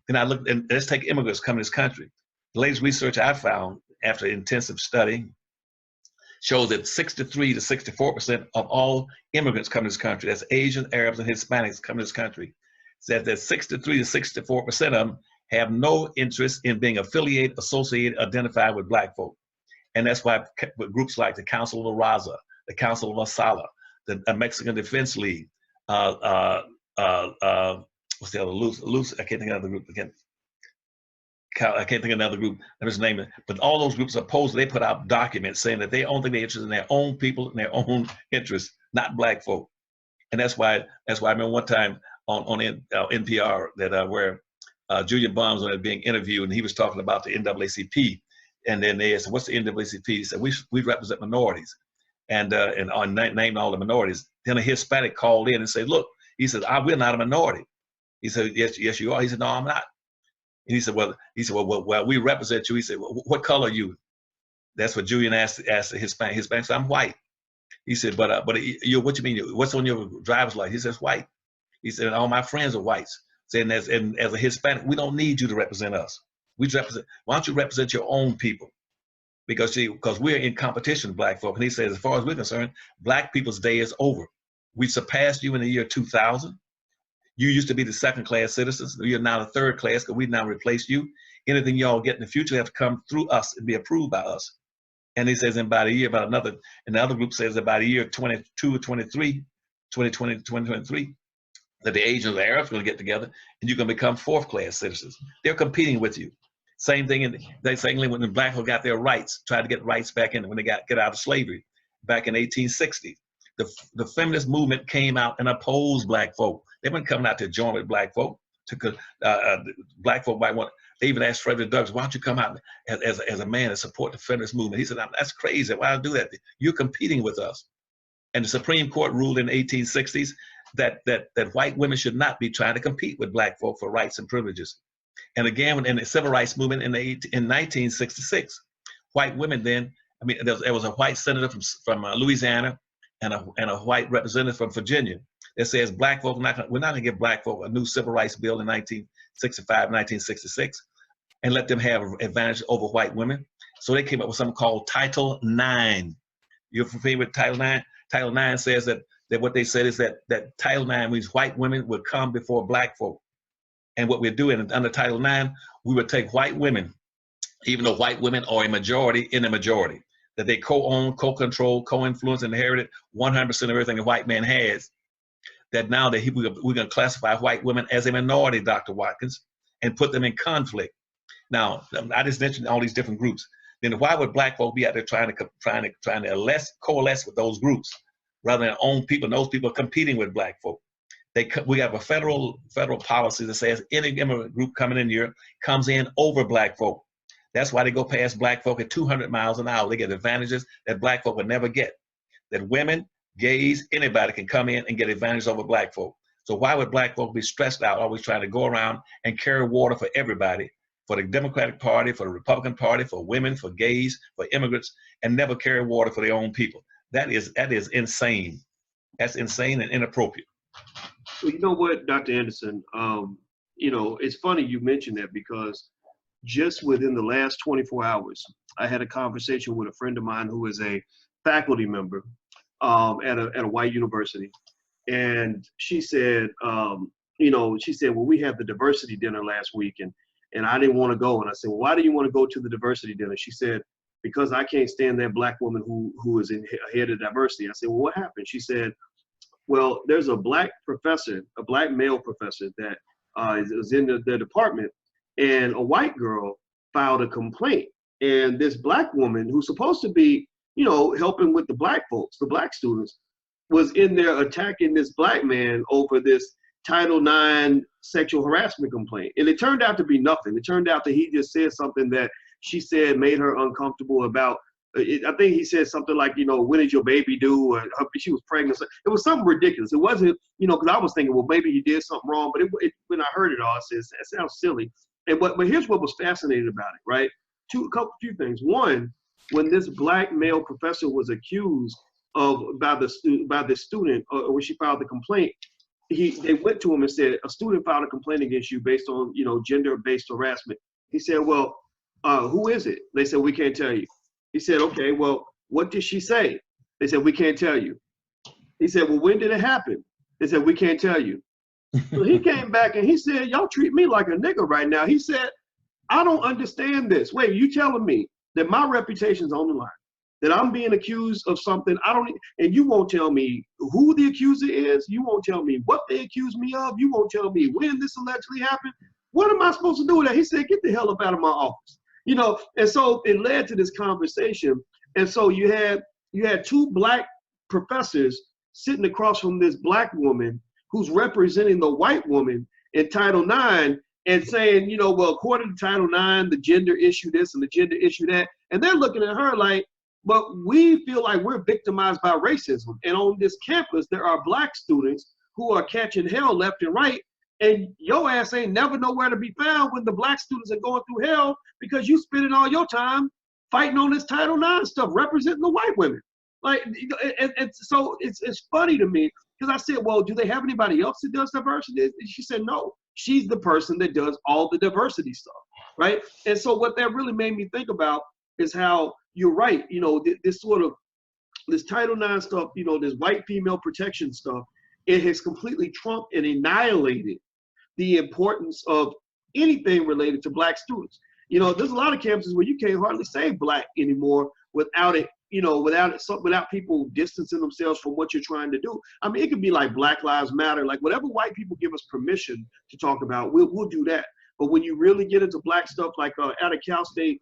Speaker 2: Then I looked, and let's take immigrants coming to this country. The latest research I found after intensive study shows that 63 to 64% of all immigrants coming to this country, that's Asians, Arabs, and Hispanics coming to this country, said that 63 to 64% of them have no interest in being affiliated, associated, identified with Black folk. And that's why groups like the Council of the Raza, the Council of Masala, the Mexican Defense League, what's the other, loose, I can't think of another group again. I can't think of another group, let me just name it. But all those groups are opposed. They put out documents saying that they only think they're interested in their own people and their own interests, not Black folk. And that's why I remember one time on NPR that where Julian Baum was being interviewed, and he was talking about the NAACP. And then they asked, what's the NAACP? He said, we represent minorities, and named all the minorities. Then a Hispanic called in and said, look, he said, we're not a minority. He said, yes, yes, you are. He said, no, I'm not. And he said, well, well, we represent you. He said, well, what color are you? That's what Julian asked the Hispanic. Hispanic said, I'm white. He said, but you, what you mean? What's on your driver's license? He says, white. He said, all my friends are whites. Saying as a Hispanic, we don't need you to represent us. We represent. Why don't you represent your own people? Because we're in competition with black folk. And he says, as far as we're concerned, black people's day is over. We surpassed you in the year 2000. You used to be the second-class citizens. You're now the third class because we now replaced you. Anything y'all get in the future have to come through us and be approved by us. And he says in about a year, and the other group says about a year 22 or 23, 2023, that the Asians and the Arabs are going to get together and you're going to become fourth-class citizens. They're competing with you. Same thing when the black folk got their rights, tried to get rights back in when they get out of slavery back in 1860. The feminist movement came out and opposed black folk. They weren't coming out to join with black folk. Black folk might want. They even asked Frederick Douglass, "Why don't you come out as a man and support the feminist movement?" He said, "That's crazy. Why do that? You're competing with us." And the Supreme Court ruled in the 1860s that white women should not be trying to compete with black folk for rights and privileges. And again, in the civil rights movement in 1966, white women then, there was a white senator from Louisiana and a white representative from Virginia that says black folk, we're not going to give black folk a new civil rights bill in 1965, 1966, and let them have advantage over white women. So they came up with something called Title IX. You're familiar with Title IX? Title IX says that what they said is that Title IX means white women would come before black folk. And what we're doing under Title IX, we would take white women, even though white women are a majority in a majority, that they co-own, co-control, co-influence, and inherited 100% of everything the white man has, that now that we're going to classify white women as a minority, Dr. Watkins, and put them in conflict. Now, I just mentioned all these different groups. Then why would black folk be out there trying to coalesce with those groups rather than own people? And those people are competing with black folk. We have a federal policy that says any immigrant group coming in here comes in over black folk. That's why they go past black folk at 200 miles an hour. They get advantages that black folk would never get. That women, gays, anybody can come in and get advantages over black folk. So why would black folk be stressed out, always trying to go around and carry water for everybody, for the Democratic Party, for the Republican Party, for women, for gays, for immigrants, and never carry water for their own people? That is insane. That's insane and inappropriate.
Speaker 1: Well, you know what, Dr. Anderson, it's funny you mentioned that because just within the last 24 hours, I had a conversation with a friend of mine who is a faculty member at a white university. And she said, well, we had the diversity dinner last week and I didn't want to go. And I said, well, why do you want to go to the diversity dinner? She said, because I can't stand that black woman who is head of diversity. I said, well, what happened? She said, well, there's a black professor, a black male professor that is in the department, and a white girl filed a complaint. And this black woman who's supposed to be, helping with the black folks, the black students, was in there attacking this black man over this Title IX sexual harassment complaint. And it turned out to be nothing. It turned out that he just said something that she said made her uncomfortable about. I think he said something like, when is your baby due? Or she was pregnant. It was something ridiculous. It wasn't, because I was thinking, well, maybe he did something wrong. But when I heard it all, I said, it sounds silly. But here's what was fascinating about it, right? A few things. One, when this black male professor was accused by the student, or when she filed the complaint, they went to him and said, a student filed a complaint against you based on, gender-based harassment. He said, well, who is it? They said, we can't tell you. He said, okay, well, what did she say? They said, we can't tell you. He said, well, when did it happen? They said, we can't tell you. So he came back and he said, y'all treat me like a nigga right now. He said, I don't understand this. Wait, you telling me that my reputation's on the line, that I'm being accused of something and you won't tell me who the accuser is. You won't tell me what they accuse me of. You won't tell me when this allegedly happened. What am I supposed to do with that? He said, get the hell up out of my office. And so it led to this conversation. And so you had two black professors sitting across from this black woman who's representing the white woman in Title IX and saying, well, according to Title IX, the gender issue this and the gender issue that. And they're looking at her like, but we feel like we're victimized by racism. And on this campus, there are black students who are catching hell left and right. And your ass ain't never nowhere to be found when the black students are going through hell because you spending all your time fighting on this Title IX stuff, representing the white women. Like, and so it's funny to me because I said, well, do they have anybody else that does diversity? And she said, no, she's the person that does all the diversity stuff, right? And so what that really made me think about is how you're right, you know, this sort of, this Title IX stuff, you know, this white female protection stuff, it has completely trumped and annihilated the importance of anything related to black students. You know, there's a lot of campuses where you can't hardly say black anymore without it, you know, without people distancing themselves from what you're trying to do. I mean, it could be like Black Lives Matter, like whatever white people give us permission to talk about, we'll do that. But when you really get into black stuff, like out of Cal State,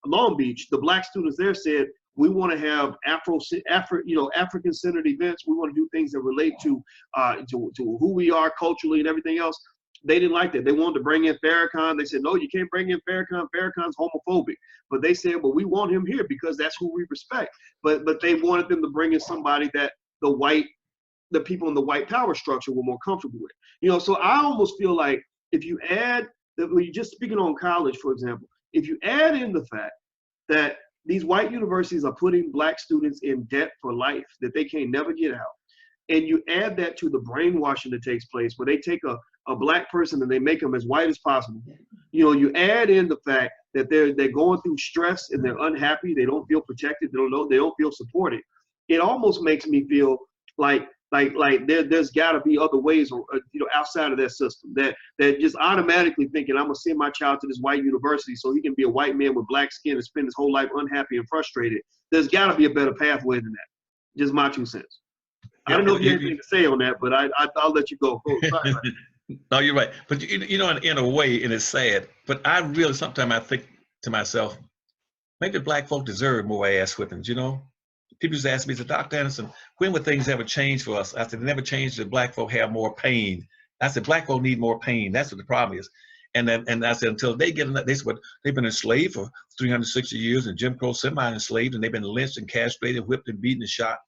Speaker 1: Long Beach, the black students there said, we want to have African-centered events. We want to do things that relate to who we are culturally and everything else. They didn't like that. They wanted to bring in Farrakhan. They said, no, you can't bring in Farrakhan. Farrakhan's homophobic. But they said, well, we want him here because that's who we respect. But they wanted them to bring in somebody that the people in the white power structure were more comfortable with. You know, so I almost feel like if you add, when you're just speaking on college, for example, if you add in the fact that these white universities are putting black students in debt for life that they can't never get out, and you add that to the brainwashing that takes place where they take a black person and they make them as white as possible. You know, you add in the fact that they're going through stress and they're unhappy, they don't feel protected, they don't feel supported. It almost makes me feel like there's got to be other ways, or you know, outside of that system that just automatically thinking I'm gonna send my child to this white university so he can be a white man with black skin and spend his whole life unhappy and frustrated. There's got to be a better pathway than that. Just my 2 cents. I don't know if you have anything to say on that, but I'll let you go. Sorry.
Speaker 2: No, you're right. But you know, in a way, and it's sad, but I really, sometimes I think to myself, maybe black folk deserve more ass whippings, you know? People just ask me, said, Dr. Anderson, when would things ever change for us? I said, they never changed that black folk have more pain. I said, black folk need more pain. That's what the problem is. And I said, until they get enough, they said, well, they've been enslaved for 360 years and Jim Crow semi-enslaved, and they've been lynched and castrated, whipped and beaten and shot.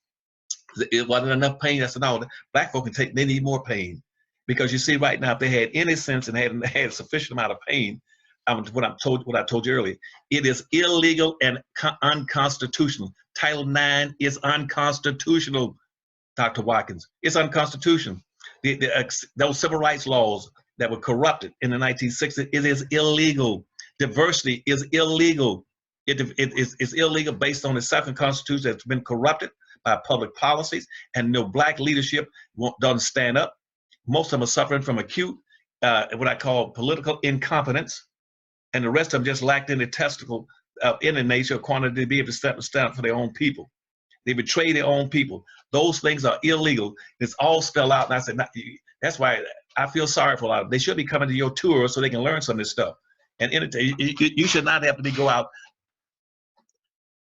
Speaker 2: It wasn't enough pain. I said, no, black folk can take, they need more pain. Because you see right now, if they had any sense and had a sufficient amount of pain, what I told you earlier, it is illegal and unconstitutional. Title IX is unconstitutional, Dr. Watkins. It's unconstitutional. Those civil rights laws that were corrupted in the 1960s, it is illegal. Diversity is illegal. It's illegal based on the second constitution that's been corrupted by public policies, and no black leadership doesn't stand up. Most of them are suffering from acute, what I call political incompetence, and the rest of them just lacked any testicle in the nature of quantity to be able to stand up for their own people. They betray their own people. Those things are illegal. It's all spelled out. And I said, that's why I feel sorry for a lot of them. They should be coming to your tour so they can learn some of this stuff. And you should not have to go out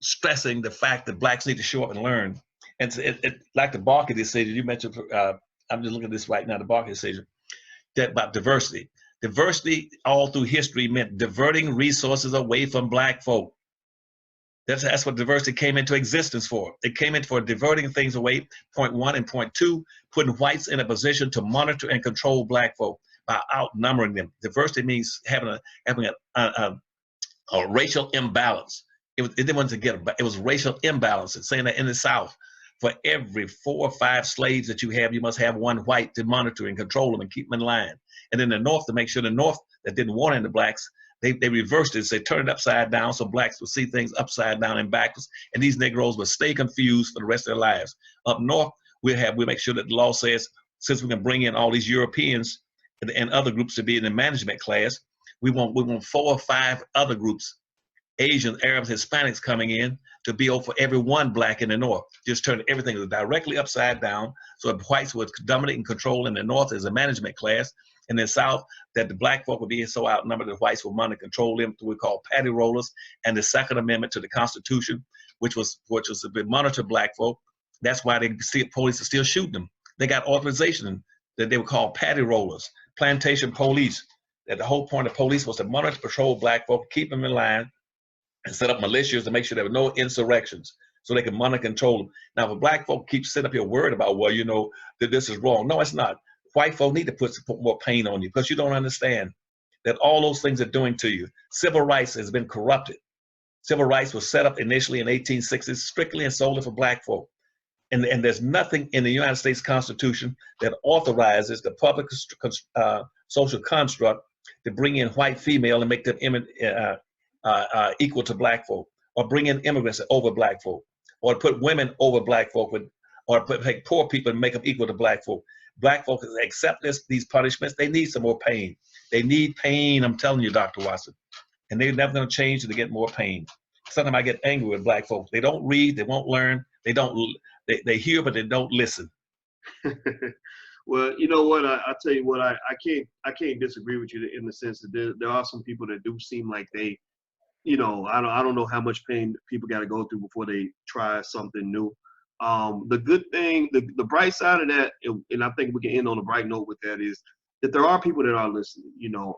Speaker 2: stressing the fact that blacks need to show up and learn. And like the Barker decision you mentioned, I'm just looking at this right now, the Barker decision, that about diversity. Diversity all through history meant diverting resources away from black folk. That's what diversity came into existence for. It came in for diverting things away, point one, and point two, putting whites in a position to monitor and control black folk by outnumbering them. Diversity means having a racial imbalance. It was racial imbalance. It's saying that in the South, for every 4 or 5 slaves that you have, you must have one white to monitor and control them and keep them in line. And in the North, to make sure the North that didn't want any blacks, they reversed it. They turned it upside down so blacks would see things upside down and backwards, and these Negroes would stay confused for the rest of their lives. Up North, we make sure that the law says, since we can bring in all these Europeans and other groups to be in the management class, we want 4 or 5 other groups, Asians, Arabs, Hispanics coming in to be over every one black in the North. Just turn everything directly upside down so that whites would dominate and control in the North as a management class, and in the South that the black folk would be so outnumbered that whites would monitor and control them, what we call patty rollers. And the Second Amendment to the Constitution, which was to monitor black folk. That's why police are still shooting them. They got authorization that they were called patty rollers, plantation police. That the whole point of police was to monitor, patrol black folk, keep them in line, and set up militias to make sure there were no insurrections so they can monitor and control them. Now, if black folk keep sitting up here worried about, well, you know, that this is wrong. No, it's not. white folk need to put more pain on you because you don't understand that all those things are doing to you. Civil rights has been corrupted. Civil rights was set up initially in 1860s strictly and solely for black folk. And there's nothing in the United States Constitution that authorizes the public social construct to bring in white female and make them equal to black folk, or bring in immigrants over black folk, or put women over black folk, or take poor people and make them equal to black folk. Black folk accept these punishments. They need some more pain. They need pain, I'm telling you, Dr. Watson. And they're never going to change to get more pain. Sometimes I get angry with black folks. They don't read, they won't learn, they hear, but they don't listen.
Speaker 1: Well, you know what? I tell you what, I can't disagree with you in the sense that there are some people that do seem like they, you know, I don't know how much pain people got to go through before they try something new. The good thing, the bright side of that, and I think we can end on a bright note with that, is that there are people that are listening. You know,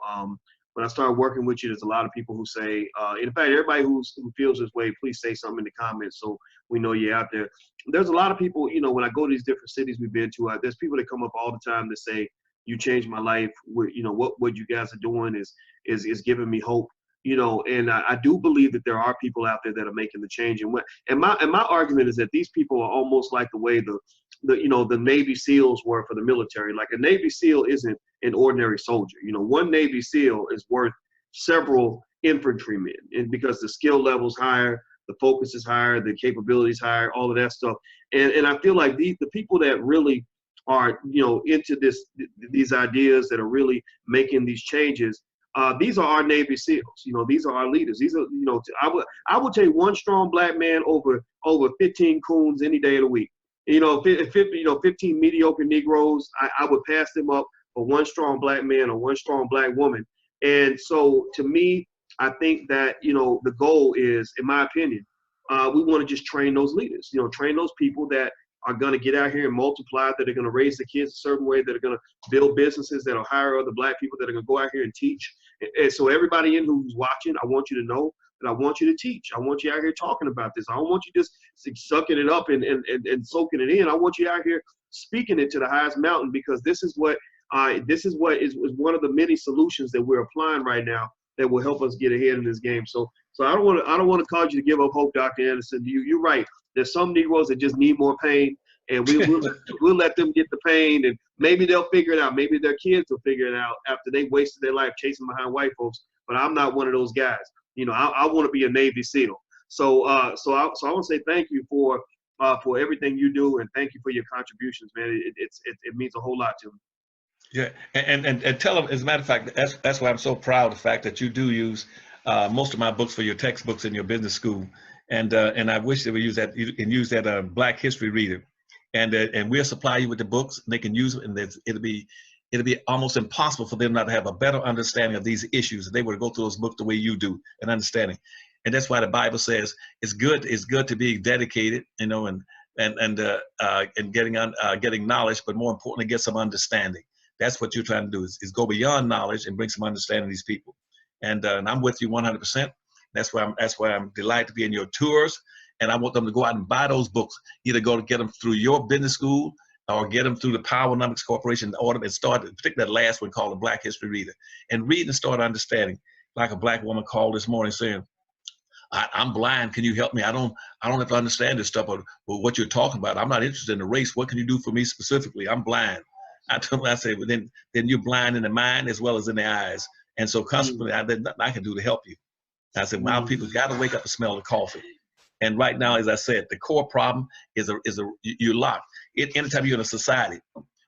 Speaker 1: when I started working with you, there's a lot of people who say, in fact, everybody who feels this way, please say something in the comments so we know you're out there. There's a lot of people, you know, when I go to these different cities we've been to, there's people that come up all the time that say, you changed my life. You know, what you guys are doing is giving me hope. You know, and I do believe that there are people out there that are making the change. And my argument is that these people are almost like the way the Navy SEALs were for the military. Like a Navy SEAL isn't an ordinary soldier. You know, one Navy SEAL is worth several infantrymen, and because the skill level's higher, the focus is higher, the capabilities higher, all of that stuff. And I feel like the people that really are, you know, into these ideas, that are really making these changes, these are our Navy SEALs. You know, these are our leaders. These are, you know, I would take one strong black man over 15 coons any day of the week. You know, 15 mediocre Negroes, I would pass them up for one strong black man or one strong black woman. And so to me, I think that, you know, the goal is, in my opinion, we want to just train those leaders, you know, train those people that are going to get out here and multiply, that are going to raise the kids a certain way, that are going to build businesses, that will hire other black people, that are going to go out here and teach. And so everybody in who's watching, I want you to know that I want you to teach. I want you out here talking about this. I don't want you just sucking it up and soaking it in. I want you out here speaking it to the highest mountain, because this is what is one of the many solutions that we're applying right now that will help us get ahead in this game. So I don't want to cause you to give up hope, Dr. Anderson. You're right. There's some Negroes that just need more pain, and we'll let them get the pain, and maybe they'll figure it out. Maybe their kids will figure it out after they wasted their life chasing behind white folks. But I'm not one of those guys. You know, I want to be a Navy SEAL. So I want to say thank you for everything you do, and thank you for your contributions, man. It means a whole lot to me.
Speaker 2: Yeah, and tell them, as a matter of fact, that's why I'm so proud of the fact that you do use most of my books for your textbooks in your business school, and I wish they would use that. You can use that Black History Reader, and we'll supply you with the books. And they can use it, and it'll be almost impossible for them not to have a better understanding of these issues if they were to go through those books the way you do, and understanding. And that's why the Bible says it's good to be dedicated, you know, and getting knowledge, but more importantly, get some understanding. That's what you're trying to do, is go beyond knowledge and bring some understanding to these people. And I'm with you 100%. That's why I'm delighted to be in your tours. And I want them to go out and buy those books, either go to get them through your business school or get them through the Powernomics Corporation, order and start, particularly that last one called the Black History Reader, and read and start understanding. Like a black woman called this morning saying, I'm blind. Can you help me? I don't have to understand this stuff or what you're talking about. I'm not interested in the race. What can you do for me specifically? I'm blind. I say, well, then you're blind in the mind as well as in the eyes. And so consequently, there's nothing I can do to help you. I said, well, people got to wake up and smell the coffee. And right now, as I said, the core problem is you're locked. Anytime you're in a society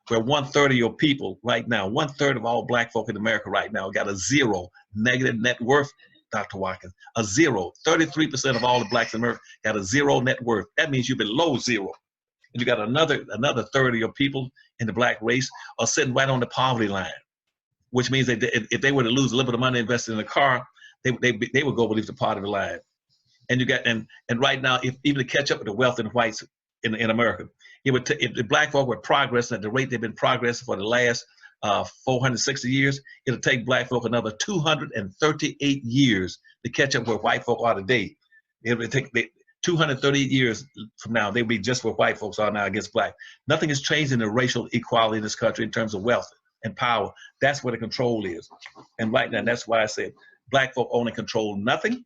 Speaker 2: where 1/3 of your people right now, 1/3 of all black folk in America right now got a zero negative net worth, Dr. Watkins, a zero. 33% of all the blacks in America got a zero net worth. That means you're below zero. And you got another third of your people in the black race are sitting right on the poverty line, which means that if they were to lose a little bit of money invested in a car, they would go beneath the poverty line. And you got and right now, even to catch up with the wealth and whites in America, if the black folk were progressing at the rate they've been progressing for the last 460 years, it'll take black folk another 238 years to catch up where white folk are today. 238 years from now, they'll be just what white folks are now against black. Nothing has changed in the racial equality in this country in terms of wealth and power. That's where the control is. And right now, that's why I said black folk only control nothing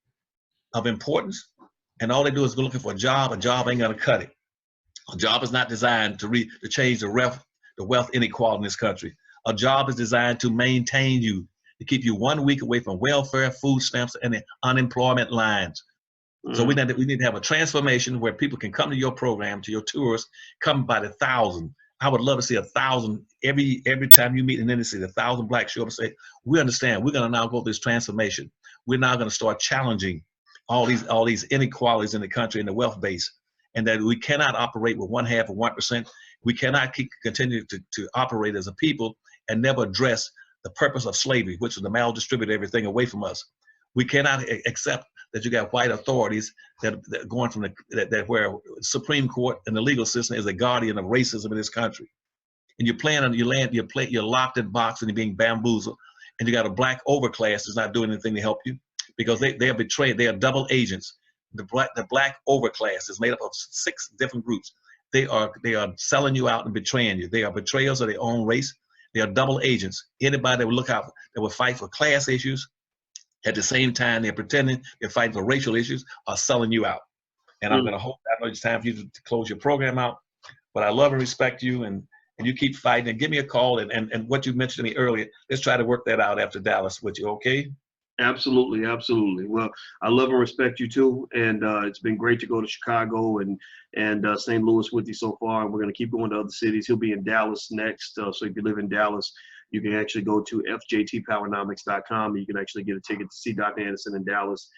Speaker 2: of importance. And all they do is go looking for a job. A job ain't gonna cut it. A job is not designed to change the wealth inequality in this country. A job is designed to maintain you, to keep you 1 week away from welfare, food stamps, and the unemployment lines. So we need to have a transformation where people can come to your program, to your tours, come by the thousand. I would love to see 1,000 every time you meet in any city, 1,000 blacks show up and say, we understand, we're gonna now go through this transformation. We're now gonna start challenging all these inequalities in the country and the wealth base, and that we cannot operate with 1/2 of 1%. We cannot continue to operate as a people and never address the purpose of slavery, which is to maldistribute everything away from us. We cannot accept that you got white authorities that going from where Supreme Court and the legal system is a guardian of racism in this country. And you're playing on your land, you're locked in box and you're being bamboozled. And you got a black overclass that's not doing anything to help you because they are betrayed. They are double agents. The black overclass is made up of 6 different groups. They are selling you out and betraying you. They are betrayals of their own race. They are double agents. Anybody that would look out, that would fight for class issues, at the same time they're pretending they're fighting for racial issues, are selling you out. And I'm gonna hope, I know it's time for you to close your program out, but I love and respect you, and you keep fighting, and give me a call, and what you mentioned to me earlier, let's try to work that out after Dallas with you, okay?
Speaker 1: Absolutely, absolutely. Well, I love and respect you too, and it's been great to go to Chicago and St. Louis with you so far. We're going to keep going to other cities. He'll be in Dallas next, so if you live in Dallas, you can actually go to fjtpowernomics.com. You can actually get a ticket to see Dr. Anderson in Dallas.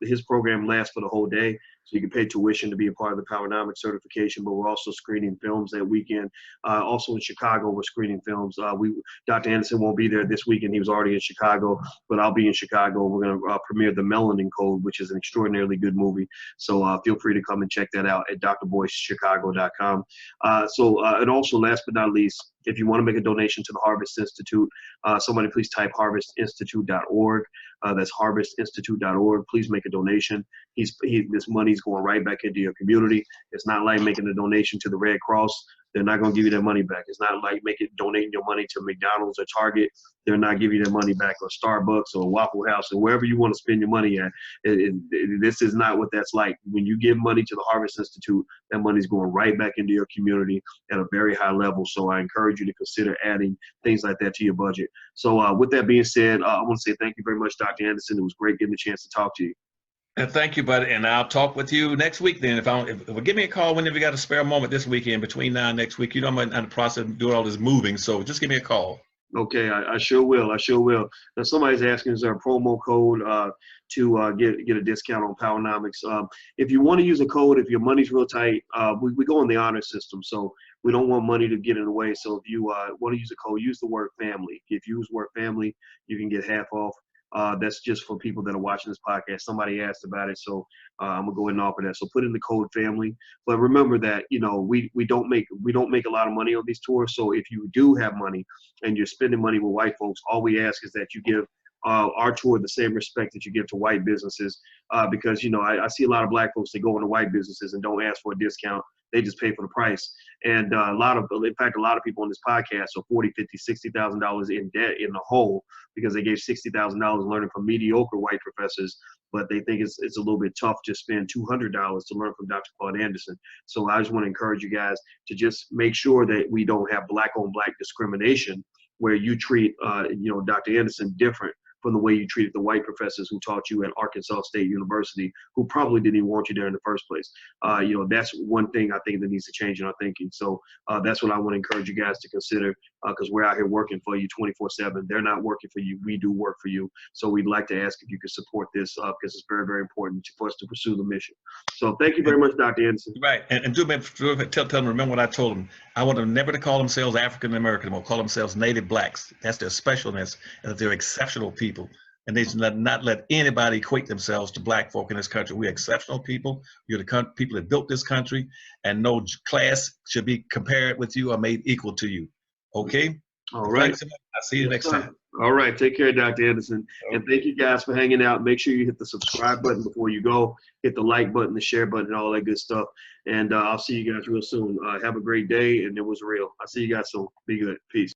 Speaker 1: His program lasts for the whole day, so you can pay tuition to be a part of the Powernomics certification, but we're also screening films that weekend. Also in Chicago, we're screening films. Dr. Anderson won't be there this weekend. He was already in Chicago, but I'll be in Chicago. We're going to premiere The Melanin Code, which is an extraordinarily good movie. So feel free to come and check that out at drboycechicago.com. And also, last but not least, if you want to make a donation to the Harvest Institute, somebody please type harvestinstitute.org. That's harvestinstitute.org. Please make a donation. This money's going right back into your community. It's not like making a donation to the Red Cross. They're not going to give you their money back. It's not like donating your money to McDonald's or Target. They're not giving you their money back, or Starbucks or Waffle House or wherever you want to spend your money at. This is not what that's like. When you give money to the Harvest Institute, that money's going right back into your community at a very high level. So I encourage you to consider adding things like that to your budget. So with that being said, I want to say thank you very much, Dr. Anderson. It was great getting the chance to talk to you.
Speaker 2: And thank you, buddy. And I'll talk with you next week then. If give me a call whenever you got a spare moment this weekend between now and next week. You know I'm in the process of doing all this moving, so just give me a call.
Speaker 1: Okay, I sure will. I sure will. Now somebody's asking, is there a promo code to get a discount on Powernomics? If you want to use a code, if your money's real tight, we go in the honor system, so we don't want money to get in the way. So if you want to use a code, use the word family. If you use word family, you can get half off. That's just for people that are watching this podcast. Somebody asked about it, so I'm gonna go ahead and offer that. So put in the code family. But remember that we don't make a lot of money on these tours. So if you do have money and you're spending money with white folks, all we ask is that you give our tour the same respect that you give to white businesses. Because I see a lot of black folks that go into white businesses and don't ask for a discount. They just pay for the price. And a lot of people on this podcast are $40,000, $50,000, $60,000 in debt in the hole because they gave $60,000 learning from mediocre white professors, but they think it's a little bit tough to spend $200 to learn from Dr. Claude Anderson. So I just want to encourage you guys to just make sure that we don't have black on black discrimination where you treat Dr. Anderson different from the way you treated the white professors who taught you at Arkansas State University, who probably didn't even want you there in the first place. That's one thing I think that needs to change in our thinking. So that's what I want to encourage you guys to consider, because we're out here working for you 24/7. They're not working for you. We do work for you. So we'd like to ask if you could support this because it's very, very important for us to pursue the mission. So thank you very much, Dr. Anderson.
Speaker 2: Right. And tell them, remember what I told them. I want them never to call themselves African American, or call themselves Native Blacks. That's their specialness, and that they're exceptional people. And they should not let anybody equate themselves to black folk in this country. We're exceptional people. You're the people that built this country, and no class should be compared with you or made equal to you. Okay?
Speaker 1: All
Speaker 2: Well,
Speaker 1: right.
Speaker 2: thanks so much. I'll see you
Speaker 1: Yes,
Speaker 2: next
Speaker 1: sir.
Speaker 2: time.
Speaker 1: All right. Take care, Dr. Anderson. And
Speaker 2: Okay.
Speaker 1: thank you guys for hanging out. Make sure you hit the subscribe button before you go. Hit the like button, the share button, and all that good stuff. And I'll see you guys real soon. Have a great day. And it was real. I'll see you guys soon. Be good. Peace.